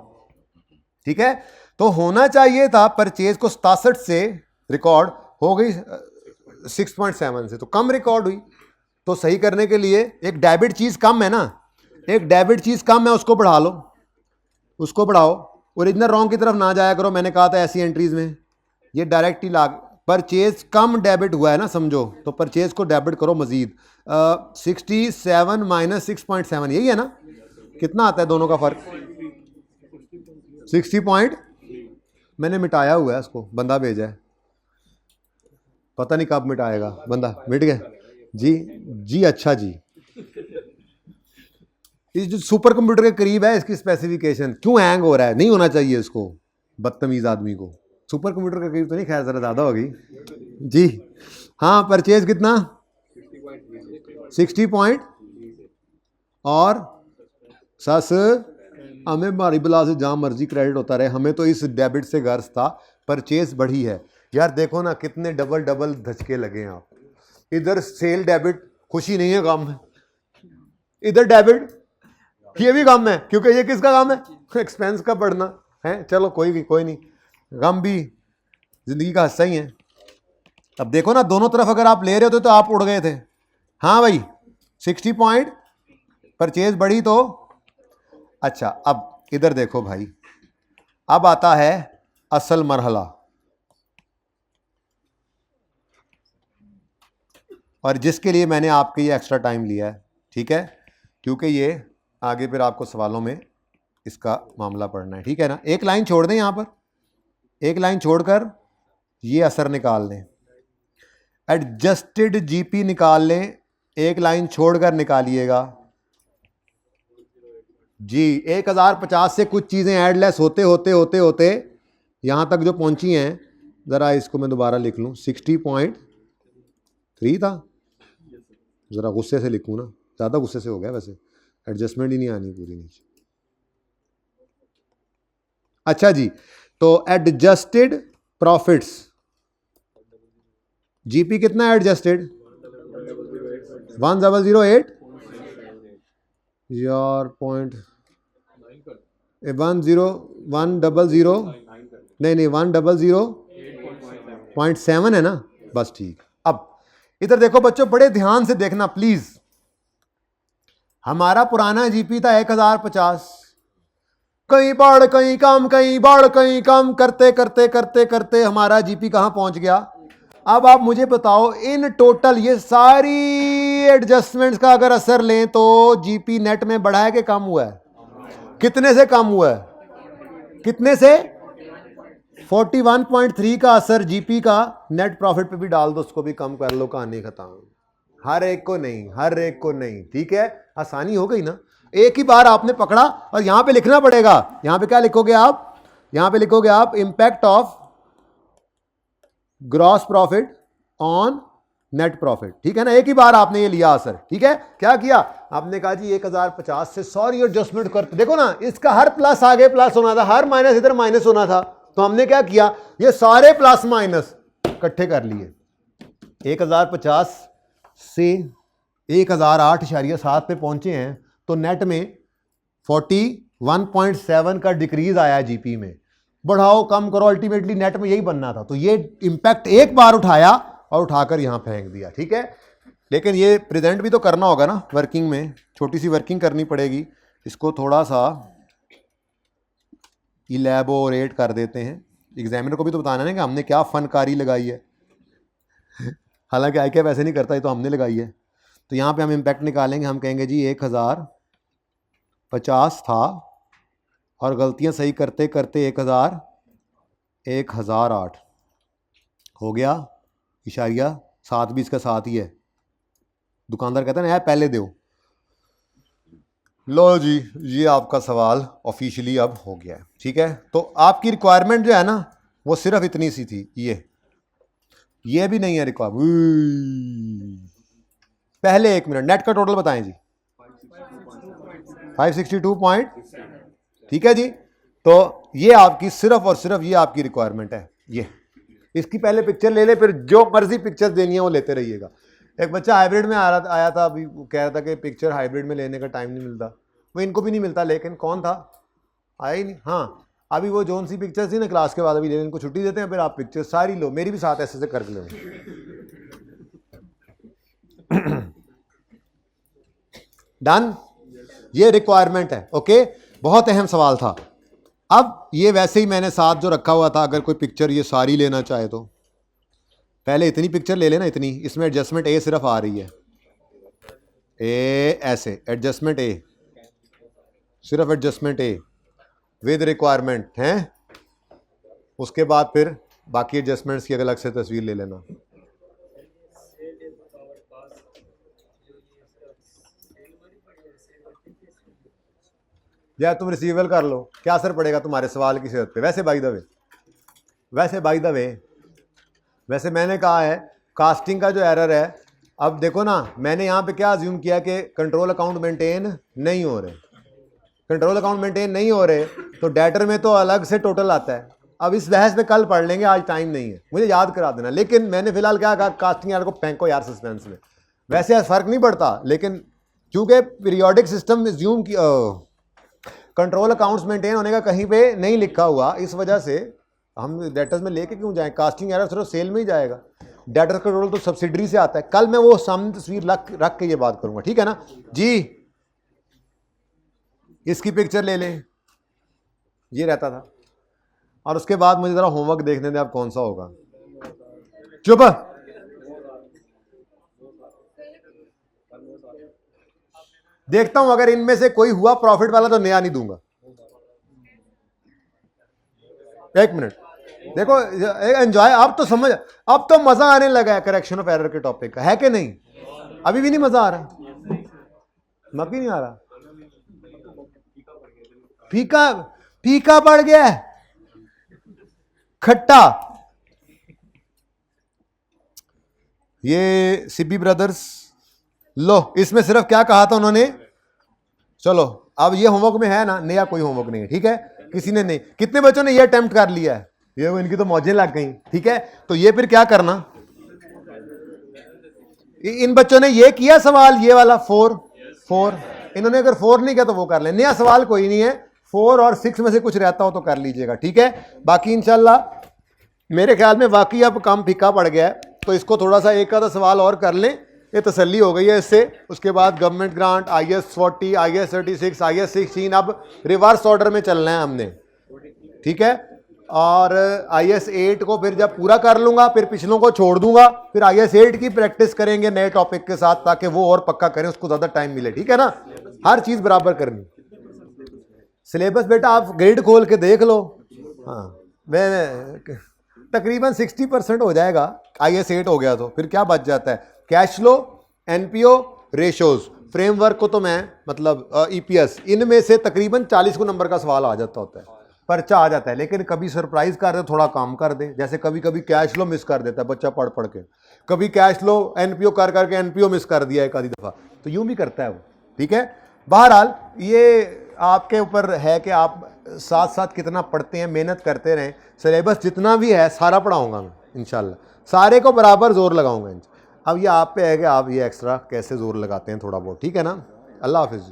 ठीक है। तो होना चाहिए था परचेज को 67 से रिकॉर्ड, हो गई 6.7 से, तो कम रिकॉर्ड हुई। तो सही करने के लिए एक डेबिट चीज कम है ना, एक डेबिट चीज कम है, उसको बढ़ा लो, उसको बढ़ाओ, ओरिजिनल रॉन्ग की तरफ ना जाया करो। मैंने कहा था ऐसी एंट्रीज में ये डायरेक्ट ही लाग, परचेज कम डेबिट हुआ है ना समझो, तो परचेज को डेबिट करो मजीद। 67 माइनस 6.7 यही है ना, कितना आता है दोनों का फर्क, 60 पॉइंट, मैंने मिटाया हुआ है उसको, बंदा भेजा है, पता नहीं कब मिटाएगा, बंदा मिट गया जी। जी अच्छा जी, इस जो सुपर कंप्यूटर के करीब है इसकी स्पेसिफिकेशन, क्यों हैंग हो रहा है, नहीं होना चाहिए इसको, बदतमीज आदमी को। सुपर कंप्यूटर के करीब तो नहीं, खैर जरा ज्यादा होगी जी। हाँ परचेज कितना, 60 पॉइंट, और सस हमें हमारी बला से जहाँ मर्जी क्रेडिट होता रहे, हमें तो इस डेबिट से गर्ज था, परचेज बढ़ी है। यार देखो ना कितने डबल डबल धचके लगे हैं आप, इधर सेल डेबिट, खुशी नहीं है, गम है, इधर डेबिट, ये भी गम है, क्योंकि ये किसका गम है, एक्सपेंस का बढ़ना है। चलो कोई नहीं, गम भी जिंदगी का हिस्सा ही है। अब देखो ना दोनों तरफ अगर आप ले रहे होते तो आप उड़ गए थे। हाँ भाई 60 पॉइंट, परचेज बढ़ी तो अच्छा। अब इधर देखो भाई, अब आता है असल मरहला, और जिसके लिए मैंने आपके ये एक्स्ट्रा टाइम लिया है, ठीक है, क्योंकि ये आगे फिर आपको सवालों में इसका मामला पढ़ना है, ठीक है ना। एक लाइन छोड़ दें यहां पर, एक लाइन छोड़कर ये असर निकाल लें, एडजस्टेड जीपी निकाल लें, एक लाइन छोड़कर निकालिएगा जी। 1050 से कुछ चीजें एडलेस होते होते होते होते यहां तक जो पहुंची हैं, जरा इसको मैं दोबारा लिख लूं, 60.3 था, जरा गुस्से से लिखूं ना, ज्यादा गुस्से से हो गया वैसे, एडजस्टमेंट ही नहीं आनी पूरी नीचे। अच्छा जी, तो एडजस्टेड प्रॉफिट्स, जीपी कितना है एडजस्टेड, 1008 यार पॉइंट 100 नहीं 100.7 है ना, बस ठीक। अब इधर देखो बच्चों, बड़े ध्यान से देखना प्लीज, हमारा पुराना जीपी था 1050, कहीं बढ़ कहीं कम, कहीं बढ़ कहीं कम करते करते करते करते हमारा जीपी कहां पहुंच गया। अब आप मुझे बताओ इन टोटल ये सारी एडजस्टमेंट्स का अगर असर लें तो जीपी नेट में बढ़ा है कि कम हुआ है, कितने से कम हुआ है, कितने से, 41.3 का असर जीपी का नेट प्रॉफिट पे भी डाल दो, उसको भी कम कर लो, कहानी खत्म। हर एक को नहीं, हर एक को नहीं, ठीक है, आसानी हो गई ना। एक ही बार आपने पकड़ा, और यहां पे लिखना पड़ेगा, यहां पे क्या लिखोगे आप, यहां पे लिखोगे आप impact of gross profit on net profit, ठीक है ना। एक ही बार आपने ये लिया असर, ठीक है। क्या किया आपने, कहा जी 1050 से सॉरी एडजस्टमेंट करते, देखो ना इसका हर प्लस आगे प्लस होना था, हर माइनस इधर माइनस होना था, तो हमने क्या किया, ये सारे प्लस माइनस इकट्ठे कर लिए। 1050 से 1008.7 पे पहुंचे हैं, तो नेट में 41.7 का डिक्रीज आया जीपी में। बढ़ाओ कम करो, अल्टीमेटली नेट में यही बनना था। तो ये इंपैक्ट एक बार उठाया और उठाकर यहां फेंक दिया, ठीक है। लेकिन ये प्रेजेंट भी तो करना होगा ना, वर्किंग में छोटी सी वर्किंग करनी पड़ेगी। इसको थोड़ा सा इलैबोरेट कर देते हैं, एग्जामिनर को भी तो बताना है कि हमने क्या फनकारी लगाई है। हालांकि आई क्या वैसे नहीं करता, ये तो हमने लगाई है। तो यहाँ पे हम इम्पैक्ट निकालेंगे, हम कहेंगे जी 1000 50 था और गलतियां सही करते करते 1008 हो गया। इशारिया 7 भी इसका साथ ही है। दुकानदार कहता है ना पहले दो। लो जी, ये आपका सवाल ऑफिशियली अब हो गया है। ठीक है, तो आपकी रिक्वायरमेंट जो है ना वो सिर्फ इतनी सी थी। ये भी नहीं है रिक्वायरमेंट। पहले 1 मिनट, नेट का टोटल बताएं जी। 562 पॉइंट। ठीक है जी, तो ये आपकी सिर्फ और सिर्फ ये आपकी रिक्वायरमेंट है। ये इसकी पहले पिक्चर ले ले, फिर जो मर्जी पिक्चर देनी है वो लेते रहिएगा। एक बच्चा हाइब्रिड में आया था अभी, कह रहा था कि पिक्चर हाइब्रिड में लेने का टाइम नहीं मिलता। वो इनको भी नहीं मिलता, लेकिन कौन था, आया ही नहीं। हाँ, अभी वो जोन सी पिक्चर थी ना क्लास के बाद, अभी ले, इनको छुट्टी देते हैं, फिर आप पिक्चर सारी लो। मेरी भी साथ ऐसे कर लो। डन, ये रिक्वायरमेंट है। ओके, बहुत अहम सवाल था। अब ये वैसे ही मैंने साथ जो रखा हुआ था, अगर कोई पिक्चर ये सारी लेना चाहे तो पहले इतनी पिक्चर ले लेना, इतनी। इसमें एडजस्टमेंट ए सिर्फ आ रही है, ए ऐसे एडजस्टमेंट ए, सिर्फ एडजस्टमेंट ए विद रिक्वायरमेंट है। उसके बाद फिर बाकी एडजस्टमेंट्स की अलग से तस्वीर ले लेना। या तुम रिसीवेबल कर लो, क्या असर पड़ेगा तुम्हारे सवाल की सेहत पे। वैसे बाय द वे वैसे मैंने कहा है कास्टिंग का जो एरर है, अब देखो ना, मैंने यहाँ पे क्या अज्यूम किया कि कंट्रोल अकाउंट मेंटेन नहीं हो रहे। कंट्रोल अकाउंट मेंटेन नहीं हो रहे तो डेटर में तो अलग से टोटल आता है। अब इस बहस पे कल पढ़ लेंगे, आज टाइम नहीं है, मुझे याद करा देना। लेकिन मैंने फिलहाल क्या कहा, कास्टिंग एरर को फेंको यार सस्पेंस में। वैसे फर्क नहीं पड़ता, लेकिन चूंकि पीरियोडिक सिस्टम एज्यूम की कंट्रोल अकाउंट्स मेंटेन होने का कहीं पे नहीं लिखा हुआ, इस वजह से हम डेटर्स में लेके क्यों जाएं। कास्टिंग एरर सिर्फ सेल में ही जाएगा, डेटर कंट्रोल तो सब्सिडरी से आता है। कल मैं वो सामने तस्वीर रख के ये बात करूंगा, ठीक है ना जी। इसकी पिक्चर ले लें, ये रहता था। और उसके बाद मुझे जरा होमवर्क देखने दें, अब कौन सा होगा। चुप, देखता हूं, अगर इनमें से कोई हुआ प्रॉफिट वाला तो नया नहीं दूंगा। 1 मिनट देखो, एंजॉय। अब तो समझ, अब तो मजा आने लगा है करेक्शन ऑफ एरर के टॉपिक का, है कि नहीं? अभी भी नहीं मजा आ रहा? मभी नहीं आ रहा? फीका फीका पड़ गया है, खट्टा। ये सिब्बी ब्रदर्स, लो इसमें सिर्फ क्या कहा था उन्होंने। चलो अब ये होमवर्क में है ना, नया कोई होमवर्क नहीं है, ठीक है। किसी ने नहीं, कितने बच्चों ने ये अटेम्प्ट कर लिया है? ये इनकी तो मौजें लग गई, ठीक है। तो ये फिर क्या करना, इन बच्चों ने ये किया सवाल, ये वाला 4 इन्होंने अगर 4 नहीं किया तो वो कर ले। नया सवाल कोई नहीं है, 4 और 6 में से कुछ रहता हो तो कर लीजिएगा, ठीक है। बाकी इंशाल्लाह मेरे ख्याल में वाकई अब काम फीका पड़ गया है, तो इसको थोड़ा सा एक आधा सवाल और कर लें, ये तसल्ली हो गई है इससे। उसके बाद government grant, IS 40, IS 36, IS 16, अब रिवर्स ऑर्डर में चलना है हमने, ठीक है। और IS 8 को फिर जब पूरा कर लूंगा, फिर पिछलों को छोड़ दूंगा, फिर IS 8 की प्रैक्टिस करेंगे नए टॉपिक के साथ, ताकि वो और पक्का करें, उसको ज्यादा टाइम मिले, ठीक है ना। हर चीज बराबर करनी। सिलेबस बेटा आप ग्रेड खोल के देख लो, हाँ मैं तकरीबन 60% हो जाएगा। IS 8 हो गया तो फिर क्या बच जाता है, cash flow, NPO, ratios, framework को तो मैं मतलब EPS, इनमें से तकरीबन 40 को नंबर का सवाल आ जाता होता है, पर्चा आ जाता है। लेकिन कभी सरप्राइज कर दे, थोड़ा काम कर दे, जैसे कभी कभी कैश फ्लो मिस कर देता है बच्चा पढ़ पढ़ के, कभी कैश फ्लो NPO कर करके NPO मिस कर दिया एक आधी दफ़ा, तो यूं भी करता है वो, ठीक है। बहरहाल ये आपके ऊपर है कि आप साथ साथ कितना पढ़ते हैं, मेहनत करते रहें। सिलेबस जितना भी है सारा पढ़ाऊँगा मैं इंशाल्लाह, सारे को बराबर जोर लगाऊंगा। अब ये आप पे है कि आप ये एक्स्ट्रा कैसे जोर लगाते हैं थोड़ा बहुत, ठीक है ना। अल्लाह हाफिज़।